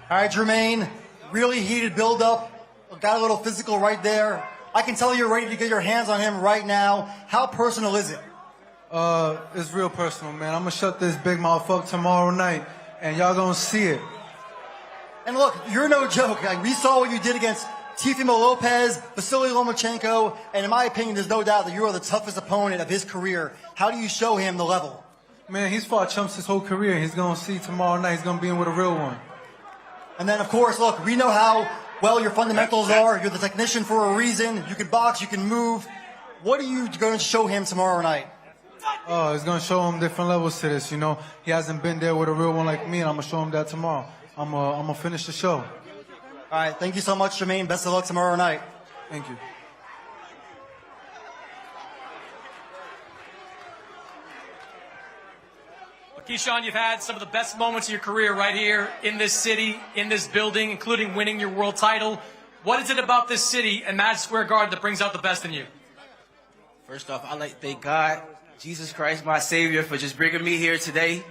All right, Jermaine, really heated build-up. Got a little physical right there. I can tell you're ready to get your hands on him right now. How personal is it? It's real personal, man. I'm gonna shut this big mouth up tomorrow night, and y'all gonna see it. And look, you're no joke. Like, we saw what you did against TEOFIMO Lopez, Vasily Lomachenko, and in my opinion, there's no doubt that you are the toughest opponent of his career. How do you show him the level? Man, he's fought chumps his whole career. He's gonna see tomorrow night. He's gonna be in with a real one. And then, of course, look, we know how well your fundamentals are. You're the technician for a reason. You can box, you can move. What are you going to show him tomorrow night? Oh, he's gonna show him different levels to this. You know, he hasn't been there with a real one like me, and I'm gonna show him that tomorrow. I'm gonna finish the show. All right, thank you so much, Jermaine. Best of luck tomorrow night. Thank you. Keyshawn, you've had some of the best moments of your career right here in this city, in this building, including winning your world title. What is it about this city and Madison Square Garden that brings out the best in you? First off, I'd like to thank God, Jesus Christ, my Savior, for just bringing me here today.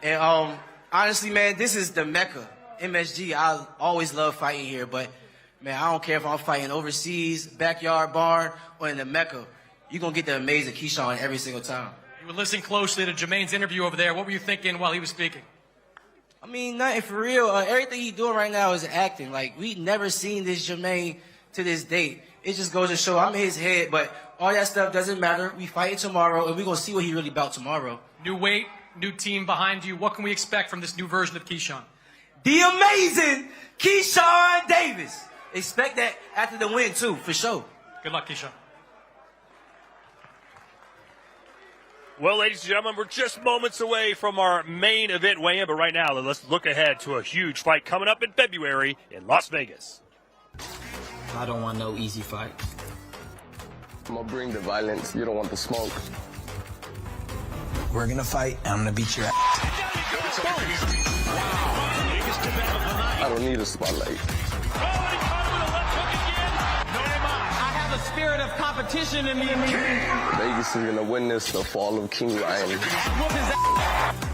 And honestly, man, this is the Mecca. MSG, I always love fighting here, but, man, I don't care if I'm fighting overseas, backyard barn, or in the Mecca. You're going to get the amazing Keyshawn every single time. You were listening closely to Jermaine's interview over there. What were you thinking while he was speaking? I mean, nothing for real. Everything he's doing right now is acting. Like, we never seen this Jermaine to this date. It just goes to show I'm in his head, but all that stuff doesn't matter. We fight tomorrow, and we're going to see what he really about tomorrow. New weight, new team behind you. What can we expect from this new version of Keyshawn? The amazing Keyshawn Davis. Expect that after the win, too, for sure. Good luck, Keyshawn. Well, ladies and gentlemen, we're just moments away from our main event weigh-in, but right now, let's look ahead to a huge fight coming up in February in Las Vegas. I don't want no easy fight. I'm gonna bring the violence. You don't want the smoke. We're gonna fight, and I'm gonna beat your ass. I don't need a spotlight. The spirit of competition in me. Vegas is gonna witness the fall of King Ryan.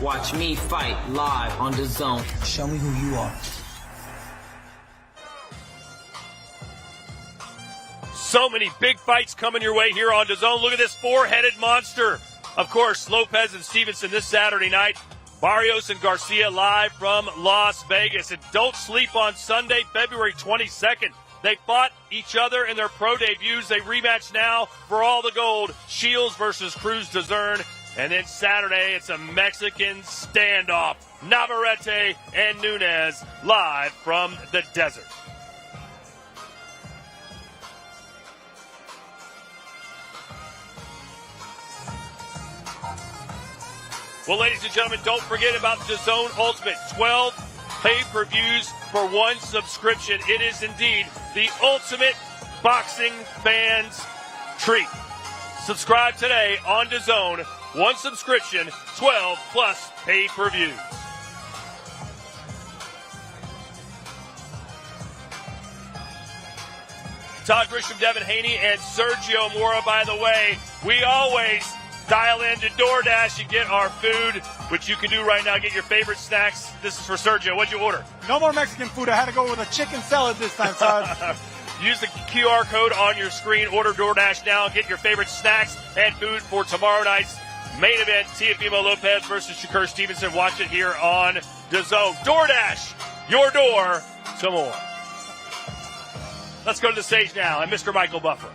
Watch me fight live on the zone. Show me who you are. So many big fights coming your way here on DAZN. Look at this four-headed monster. Of course, Lopez and Stevenson this Saturday night. Barrios and Garcia live from Las Vegas. And don't sleep on Sunday, February 22nd. They fought each other in their pro debuts. They rematch now for all the gold. Shields versus Cruz DAZN. And then Saturday, it's a Mexican standoff. Navarrete and Nunes live from the desert. Well, ladies and gentlemen, don't forget about DAZN Ultimate. 12 pay-per-views for one subscription. It is indeed the ultimate boxing fans treat. Subscribe today on DAZN. One subscription, 12 plus pay-per-views. Todd Grisham, Devin Haney, and Sergio Mora, by the way. We always dial into DoorDash and get our food, which you can do right now. Get your favorite snacks. This is for Sergio. What'd you order? No more Mexican food. I had to go with a chicken salad this time, Todd. Use the QR code on your screen. Order DoorDash now. Get your favorite snacks and food for tomorrow night's main event, Teofimo Lopez versus Shakur Stevenson. Watch it here on DAZN. DoorDash, your door to more. Let's go to the stage now and Mr. Michael Buffer.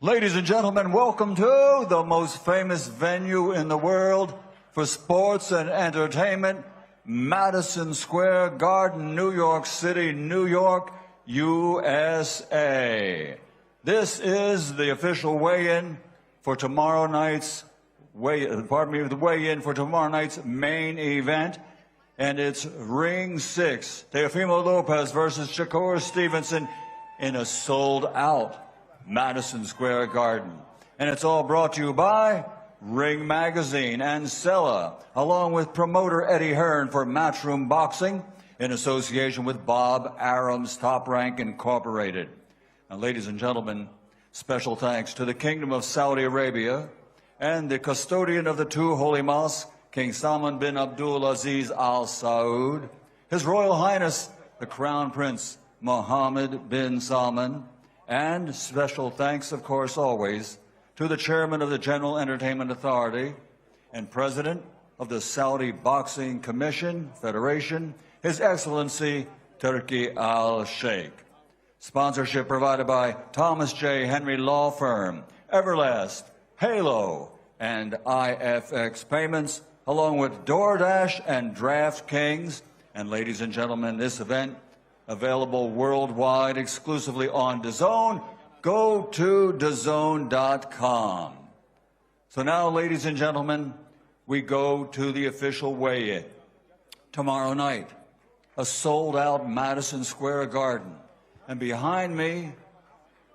Ladies and gentlemen, welcome to the most famous venue in the world for sports and entertainment, Madison Square Garden, New York City, New York, USA. This is the official weigh-in for tomorrow night's the weigh-in for tomorrow night's main event, and it's Ring 6, Teofimo Lopez versus Shakur Stevenson in a sold-out Madison Square Garden. And it's all brought to you by Ring Magazine and Sella, along with promoter Eddie Hearn for Matchroom Boxing in association with Bob Arum's Top Rank Incorporated. Now, ladies and gentlemen, Special thanks to the Kingdom of Saudi Arabia and the custodian of the two holy mosques, King Salman bin Abdul Aziz Al Saud, His Royal Highness, the Crown Prince Mohammed bin Salman, and special thanks, of course, always, to the Chairman of the General Entertainment Authority and President of the Saudi Boxing Commission Federation, His Excellency Turki Al-Sheikh. Sponsorship provided by Thomas J. Henry Law Firm, Everlast, Halo, and IFX Payments, along with DoorDash and DraftKings. And ladies and gentlemen, this event, available worldwide exclusively on DAZN. Go to DAZN.com. So now, ladies and gentlemen, we go to the official weigh-in. Tomorrow night, a sold-out Madison Square Garden. And behind me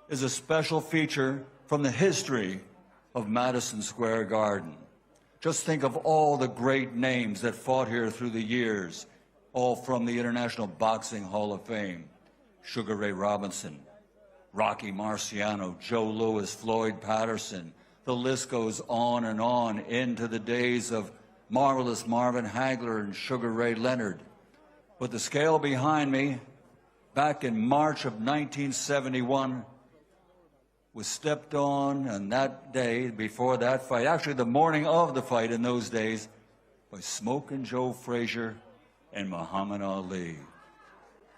is a special feature from the history of Madison Square Garden. Just think of all the great names that fought here through the years, all from the International Boxing Hall of Fame. Sugar Ray Robinson, Rocky Marciano, Joe Louis, Floyd Patterson. The list goes on and on into the days of marvelous Marvin Hagler and Sugar Ray Leonard. But the scale behind me, back in March of 1971, was stepped on, and that day, before that fight, actually the morning of the fight in those days, by Smokin' Joe Frazier and Muhammad Ali.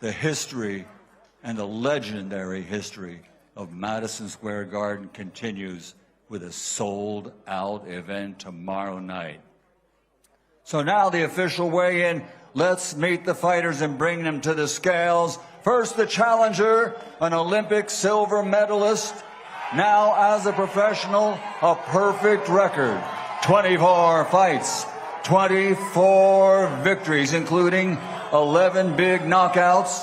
The history and the legendary history of Madison Square Garden continues with a sold-out event tomorrow night. So now the official weigh-in. Let's meet the fighters and bring them to the scales. First, the challenger, an Olympic silver medalist. Now, as a professional, a perfect record. 24 fights, 24 victories, including 11 big knockouts.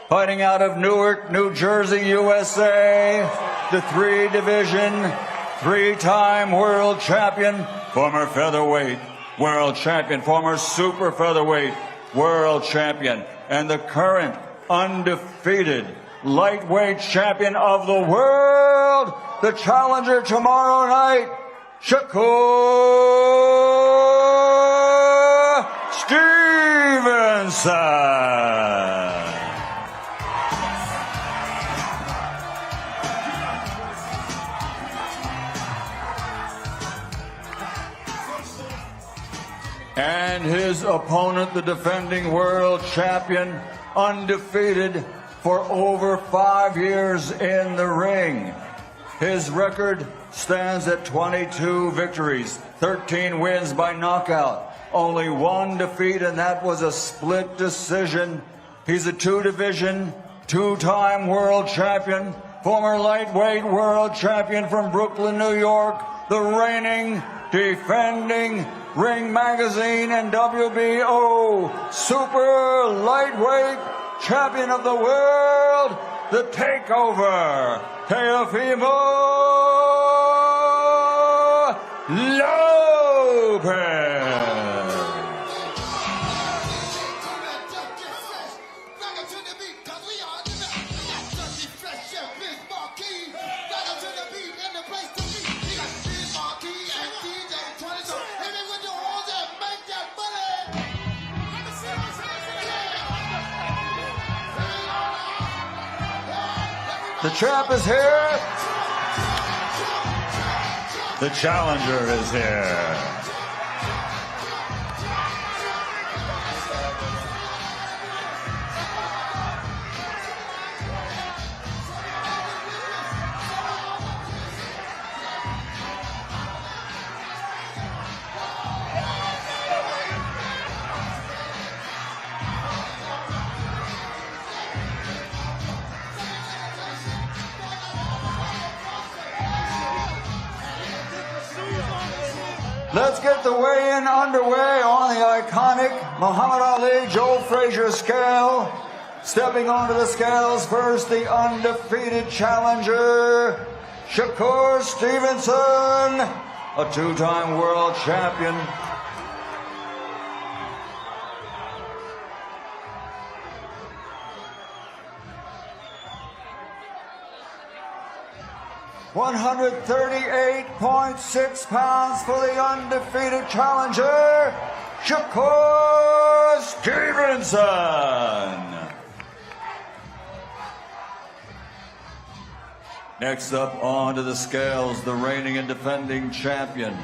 Fighting out of Newark, New Jersey, USA, the three-division, three-time world champion, former featherweight world champion, former super featherweight world champion, and the current undefeated lightweight champion of the world, the challenger tomorrow night, SHAKUR Stevenson. And his opponent, the defending world champion, undefeated for over 5 years in the ring. His record stands at 22 victories, 13 wins by knockout, only one defeat, and that was a split decision. He's a two-division, two-time world champion, former lightweight world champion from Brooklyn, New York, the reigning, defending Ring Magazine and WBO super lightweight champion of the world, the Takeover, TEOFIMO Lopez. The champ is here. The challenger is here. Let's get the weigh-in underway on the iconic Muhammad Ali Joe Frazier scale. Stepping onto the scales first, the undefeated challenger, SHAKUR Stevenson, a two-time world champion. 138.6 pounds for the undefeated challenger, SHAKUR Stevenson. Next up onto the scales, the reigning and defending champion.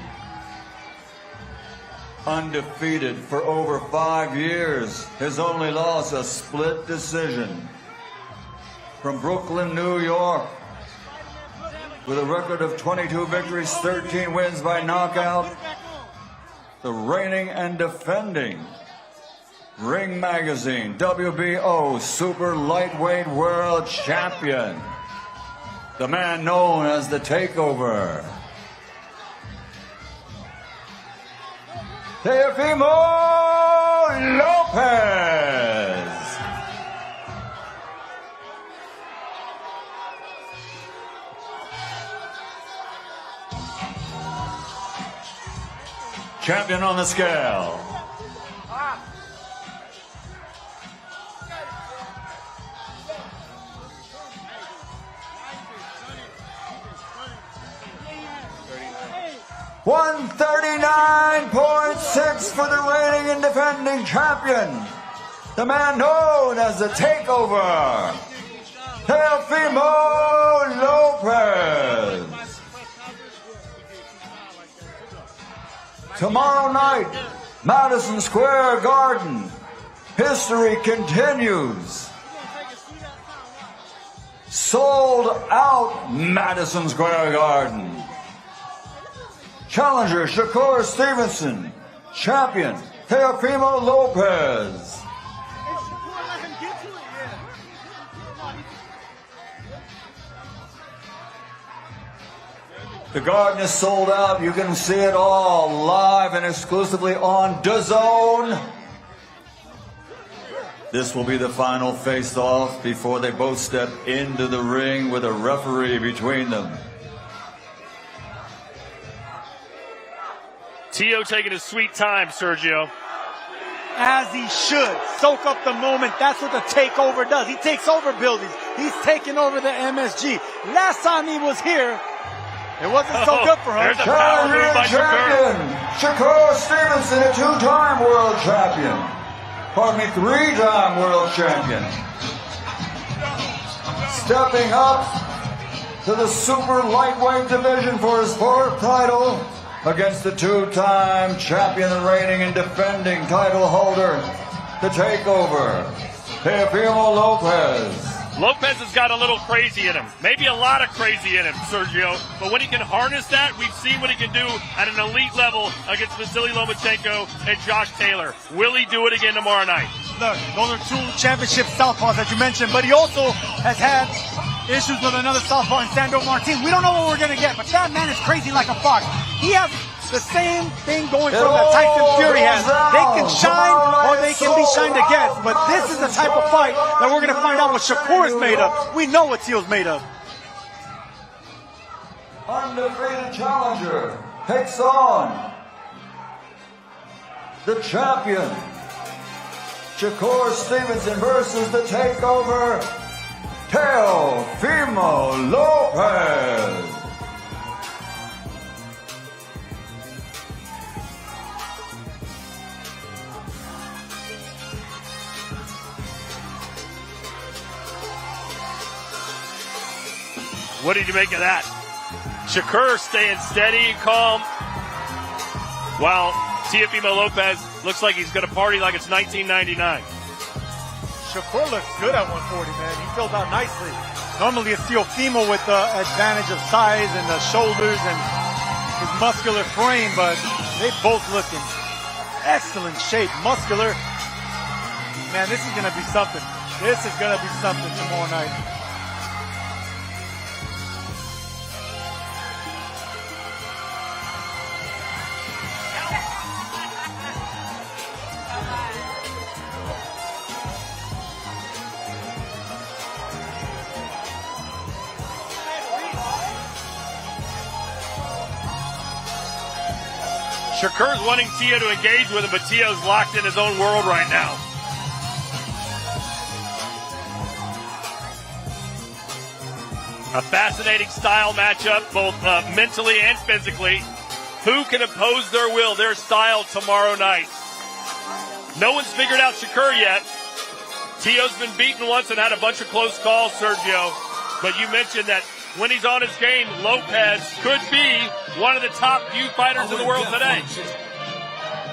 Undefeated for over 5 years. His only loss, a split decision. From Brooklyn, New York. With a record of 22 victories, 13 wins by knockout. The reigning and defending Ring Magazine WBO Super Lightweight World Champion. The man known as the Takeover. TEOFIMO LOPEZ. Champion on the scale. 139.6 for the reigning and defending champion, the man known as the Takeover, TEOFIMO LOPEZ. Tomorrow night, Madison Square Garden, history continues. Sold out Madison Square Garden. Challenger SHAKUR Stevenson, champion TEOFIMO LOPEZ. The Garden is sold out. You can see it all live and exclusively on DAZN. This will be the final face-off before they both step into the ring with a referee between them. Teo taking his sweet time, Sergio. As he should. Soak up the moment. That's what the Takeover does. He takes over buildings. He's taking over the MSG. Last time he was here, it wasn't so good for him. There's a power move by champion, SHAKUR Stevenson, a two-time world champion. Pardon me, three-time world champion. Stepping up to the super lightweight division for his fourth title against the two-time champion and reigning and defending title holder, the Takeover, TEOFIMO LOPEZ. Lopez has got a little crazy in him. Maybe a lot of crazy in him, Sergio. But when he can harness that, we've seen what he can do at an elite level against Vasily Lomachenko and Josh Taylor. Will he do it again tomorrow night? Look, those are two championship southpaws that you mentioned, but he also has had issues with another southpaw in Sandro Martin. We don't know what we're going to get, but that man is crazy like a fox. He has the same thing going from that Tyson Fury has. They can shine or they can be shined against, but this is the type of fight that we're going to find out what SHAKUR is made of. We know what Teo's made of. Undefeated challenger takes on the champion, SHAKUR Stevenson versus the Takeover, TEOFIMO LOPEZ. What did you make of that? SHAKUR staying steady and calm, while TEOFIMO LOPEZ looks like he's going to party like it's 1999. SHAKUR looks good at 140, man. He fills out nicely. Normally it's TEOFIMO with the advantage of size and the shoulders and his muscular frame, but they both look in excellent shape, muscular. Man, this is going to be something. This is going to be something tomorrow night. SHAKUR's wanting Teo to engage with him, but Teo's locked in his own world right now. A fascinating style matchup, both mentally and physically. Who can impose their will, their style tomorrow night? No one's figured out Shakur yet. Tio's been beaten once and had a bunch of close calls, Sergio. But you mentioned that when he's on his game, Lopez could be one of the top few fighters in the world today.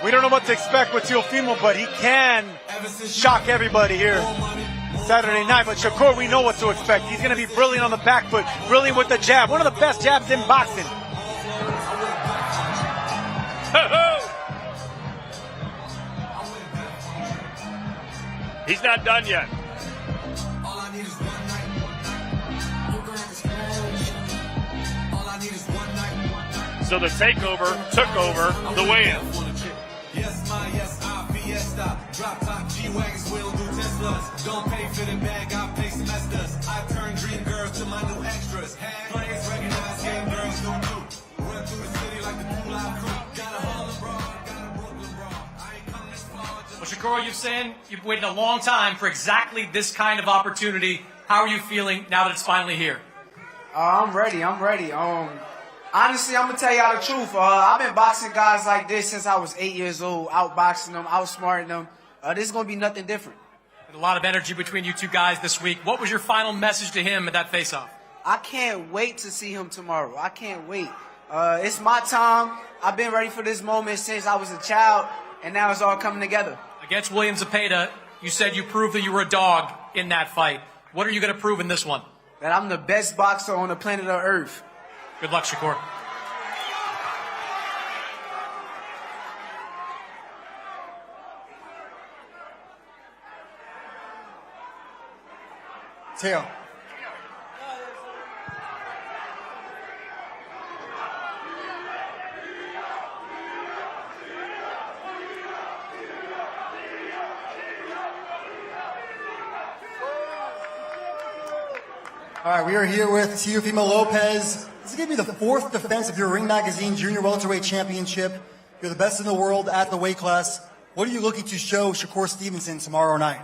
We don't know what to expect with Teofimo, but he can shock everybody here Saturday night. But Shakur, we know what to expect. He's going to be brilliant on the back foot, brilliant with the jab. One of the best jabs in boxing. He's not done yet. So the takeover took over the weigh-in. Yes, my yes, I fiesta. Drop top G-Wagons, we'll do Teslas. Don't pay for the bag, I pay semesters. I turn dream girls to my new extras. Players recognize game girls don't do. Run through the city like the Pool Out crew. Got a Harlem Brawl, got a Brooklyn Brawl. I ain't coming this far. Well, Shakur, you're saying you've waited a long time for exactly this kind of opportunity. How are you feeling now that it's finally here? I'm ready. Honestly, I'm going to tell y'all the truth. I've been boxing guys like this since I was 8 years old, outboxing them, outsmarting them. This is going to be nothing different. A lot of energy between you two guys this week. What was your final message to him at that face-off? I can't wait to see him tomorrow. I can't wait. It's my time. I've been ready for this moment since I was a child, and now it's all coming together. Against William Zepeda, you said you proved that you were a dog in that fight. What are you going to prove in this one? That I'm the best boxer on the planet of Earth. Good luck, Shakur. Teo. All right, we are here with Teofimo Lopez. This is going to be the fourth defense of your Ring Magazine Junior Welterweight Championship. You're the best in the world at the weight class. What are you looking to show Shakur Stevenson tomorrow night?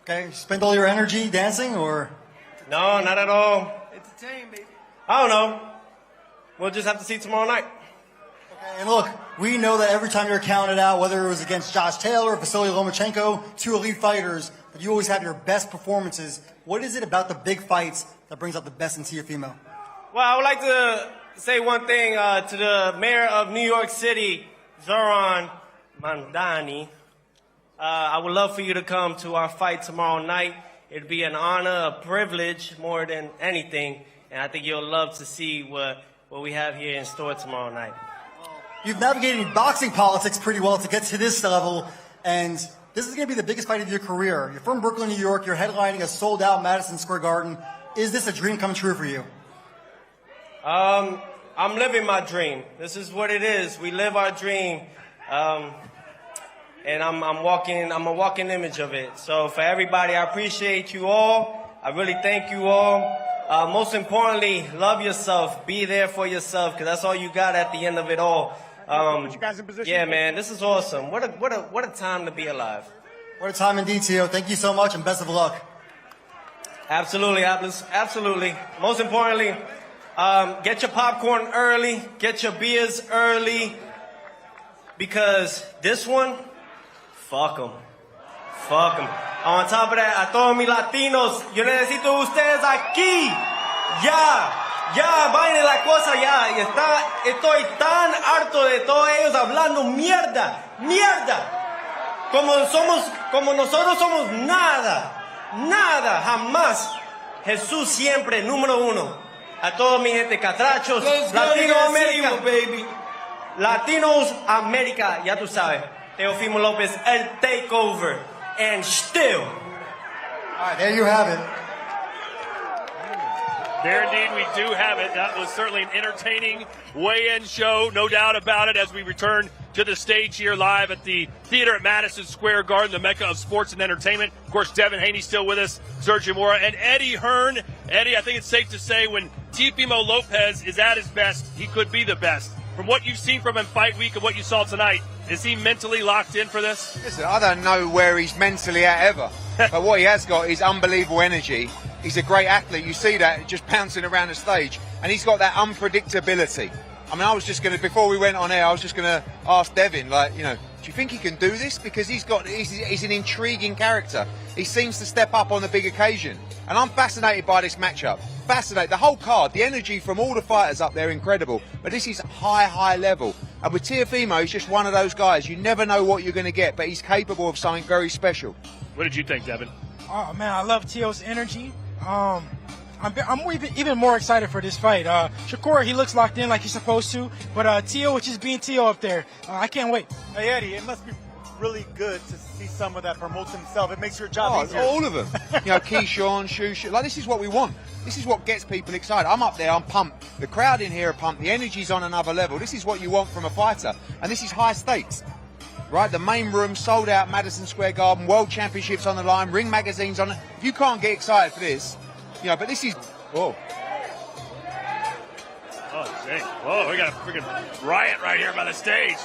Okay, you spend all your energy dancing, or? No, not at all. Entertain, baby. I don't know. We'll just have to see tomorrow night. Okay, and look, we know that every time you're counted out, whether it was against Josh Taylor or Vasily Lomachenko, two elite fighters, that you always have your best performances. What is it about the big fights that brings out the best in Teofimo? Well, I would like to say one thing to the mayor of New York City, Zoran Mandani. I would love for you to come to our fight tomorrow night. It'd be an honor, a privilege more than anything, and I think you'll love to see what we have here in store tomorrow night. You've navigated boxing politics pretty well to get to this level, and this is going to be the biggest fight of your career. You're from Brooklyn, New York. You're headlining a sold-out Madison Square Garden. Is this a dream come true for you? I'm living my dream. This is what it is. We live our dream. And I'm a walking image of it. So for everybody, I appreciate you all. I really thank you all. Most importantly, love yourself. Be there for yourself, because that's all you got at the end of it all. Yeah, man, this is awesome. What a time to be alive. What a time indeed, Teo. Thank you so much, and best of luck. Absolutely, absolutely. Most importantly, get your popcorn early, get your beers early, because this one, fuck them. Fuck them. On top of that, a todos mis latinos, yo necesito ustedes aquí. Ya, vayan la cosa ya. Estoy tan harto de todos ellos hablando mierda. Como nosotros somos nada, jamás. Jesús siempre, número uno. A todos mi gente, catrachos, Latinoamérica, baby. Latinos América, ya tú sabes. Teofimo Lopez, el takeover, and still. All right, there you have it. There indeed we do have it. That was certainly an entertaining weigh-in show, no doubt about it, as we return to the stage here live at the theater at Madison Square Garden, the mecca of sports and entertainment. Of course, Devin Haney still with us, Sergio Mora, and Eddie Hearn. Eddie, I think it's safe to say when Teofimo Lopez is at his best, he could be the best. From what you've seen from him fight week and what you saw tonight, is he mentally locked in for this? Listen, I don't know where he's mentally at ever, but what he has got is unbelievable energy. He's a great athlete. You see that just bouncing around the stage, and he's got that unpredictability. I mean, I was just going to, before we went on air, I was just going to ask Devin, like, you know, do you think he can do this? Because he's an intriguing character. He seems to step up on the big occasion. And I'm fascinated by this matchup. Fascinated. The whole card, the energy from all the fighters up there, incredible. But this is high level. And with TEOFIMO, he's just one of those guys. You never know what you're going to get, but he's capable of something very special. What did you think, Devin? Oh, man, I love Teo's energy. I'm even more excited for this fight. Shakur, he looks locked in like he's supposed to, but Teo is just being Teo up there. I can't wait. Hey, Eddie, it must be really good to see someone that promotes himself. It makes your job easier. All of them. You know, Keyshawn, Shushu. Like, this is what we want. This is what gets people excited. I'm up there, I'm pumped. The crowd in here are pumped. The energy's on another level. This is what you want from a fighter. And this is high stakes. Right, the main room sold out, Madison Square Garden, World Championships on the line, Ring Magazine's on it. If you can't get excited for this, you know, but this is, Oh, dang. Whoa, we got a freaking riot right here by the stage.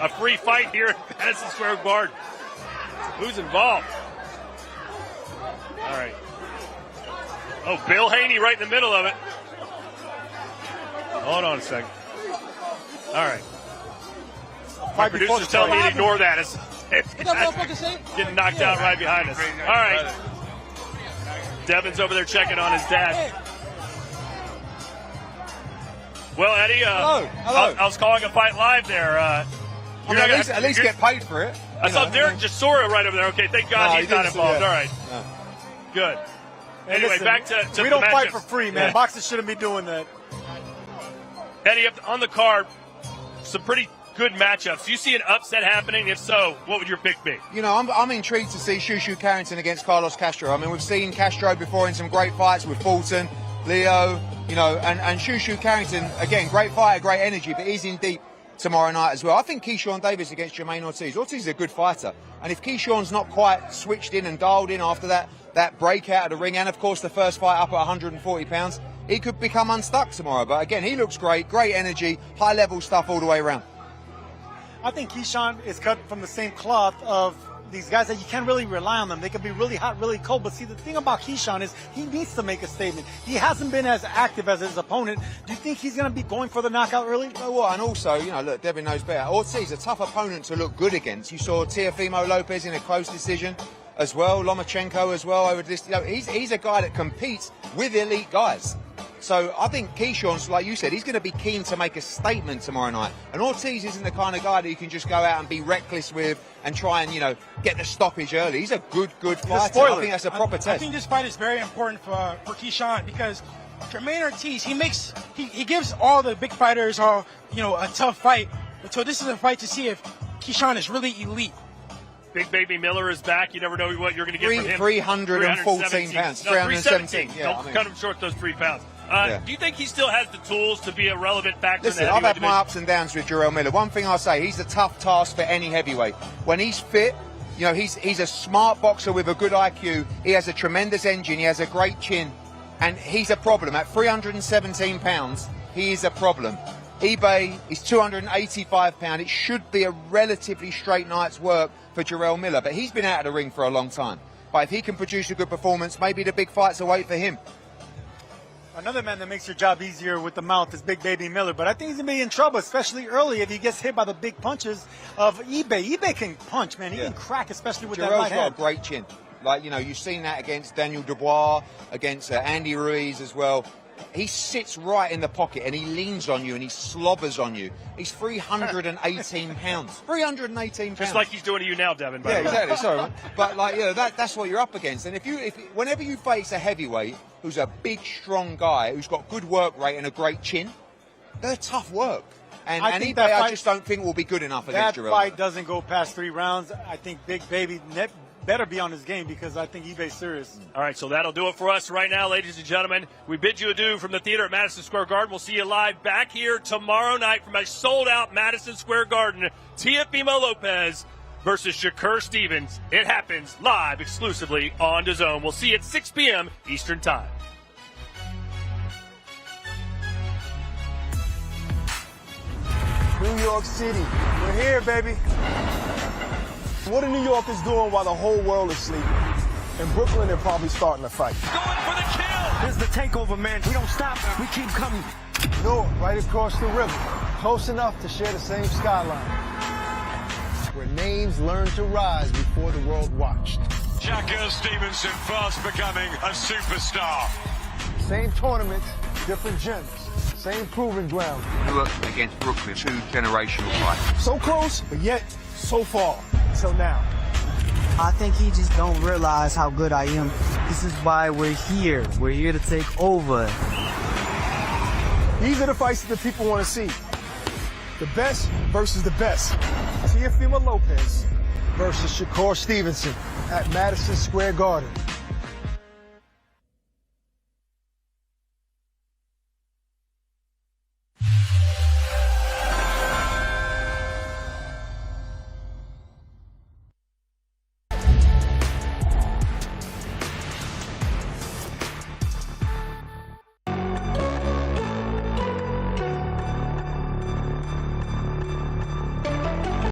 A free fight here at Madison Square Garden. Who's involved? All right. Oh, Bill Haney right in the middle of it. Hold on a second. All right. My producer's telling me to ignore that. It's getting knocked out right behind us. All right. Devin's over there checking on his dad. Well, Eddie, Hello. I was calling a fight live there. at least get paid for it. I saw Derek Jasura right over there. Okay, thank God he's not involved. All right. No. Good. Hey, Anyway, listen, back to we the don't fight matchups. for free, man. Yeah. Boxers shouldn't be doing that. Eddie, on the card, some pretty good matchups. Do you see an upset happening? If so, what would your pick be? You know, I'm intrigued to see Shushu Carrington against Carlos Castro. I mean, we've seen Castro before in some great fights with Fulton, Leo, you know, and Shushu Carrington, again, great fighter, great energy, but he's in deep tomorrow night as well. I think Keyshawn Davis against Jermaine Ortiz. Ortiz is a good fighter. And if Keyshawn's not quite switched in and dialed in after that breakout of the ring, and of course the first fight up at 140 pounds, he could become unstuck tomorrow. But again, he looks great energy, high level stuff all the way around. I think Keyshawn is cut from the same cloth of these guys that you can't really rely on them. They can be really hot, really cold. But see, the thing about Keyshawn is he needs to make a statement. He hasn't been as active as his opponent. Do you think he's going to be going for the knockout early? You know what? And also, you know, look, Devin knows better. Ortiz, a tough opponent to look good against. You saw Teofimo Lopez in a close decision as well. Lomachenko as well over this. You know, he's a guy that competes with elite guys. So I think Keyshawn's, like you said, he's going to be keen to make a statement tomorrow night. And Ortiz isn't the kind of guy that you can just go out and be reckless with and try and, you know, get the stoppage early. He's a good fighter. I think that's a proper test. I think this fight is very important for Keyshawn because Jermaine Ortiz, he gives all the big fighters a tough fight. So this is a fight to see if Keyshawn is really elite. Big Baby Miller is back. You never know what you're going to get from him. 314 pounds. No, 317. Yeah, Don't cut him short those 3 pounds. Do you think he still has the tools to be a relevant factor? Listen, in the I've had heavyweight my ups and downs with Jarrell Miller. One thing I'll say, he's a tough task for any heavyweight. When he's fit, you know, he's a smart boxer with a good IQ. He has a tremendous engine. He has a great chin. And he's a problem. At 317 pounds, he is a problem. eBay is 285 pounds. It should be a relatively straight night's work for Jarrell Miller. But he's been out of the ring for a long time. But if he can produce a good performance, maybe the big fights will wait for him. Another man that makes your job easier with the mouth is Big Baby Miller, but I think he's going to be in trouble, especially early if he gets hit by the big punches of eBay. eBay can punch, man. He can crack, especially with that right hand. Jarrell's got a great chin. Like, you know, you've seen that against Daniel Dubois, against Andy Ruiz as well. He sits right in the pocket and he leans on you and he slobbers on you. He's 318 pounds. 318 pounds. Just like he's doing to you now, Devin. Yeah, exactly. Sorry, but like, you know, that's what you're up against. And whenever you face a heavyweight who's a big, strong guy who's got good work rate and a great chin, they're tough work. And eBay, I just don't think will be good enough against Jarrell. That fight doesn't go past 3 rounds. I think Big Baby better be on his game because I think eBay's serious. All right, so that'll do it for us right now, ladies and gentlemen. We bid you adieu from the theater at Madison Square Garden. We'll see you live back here tomorrow night from a sold-out Madison Square Garden. Teofimo Lopez versus Shakur Stevens. It happens live exclusively on DAZN. We'll see you at 6 p.m. Eastern Time. New York City. We're here, baby. What are New Yorkers doing while the whole world is sleeping? In Brooklyn, they're probably starting a fight. Going for the kill. This is the takeover, man. We don't stop. We keep coming. North, right across the river. Close enough to share the same skyline. Where names learned to rise before the world watched. SHAKUR Stevenson fast becoming a superstar. Same tournaments, different gyms. Same proving ground. Newark against Brooklyn, 2 generational fights. So close, but yet so far. Till now. I think he just don't realize how good I am. This is why we're here. We're here to take over. These are the fights that the people want to see. The best versus the best. TEOFIMO Lopez versus SHAKUR Stevenson at Madison Square Garden.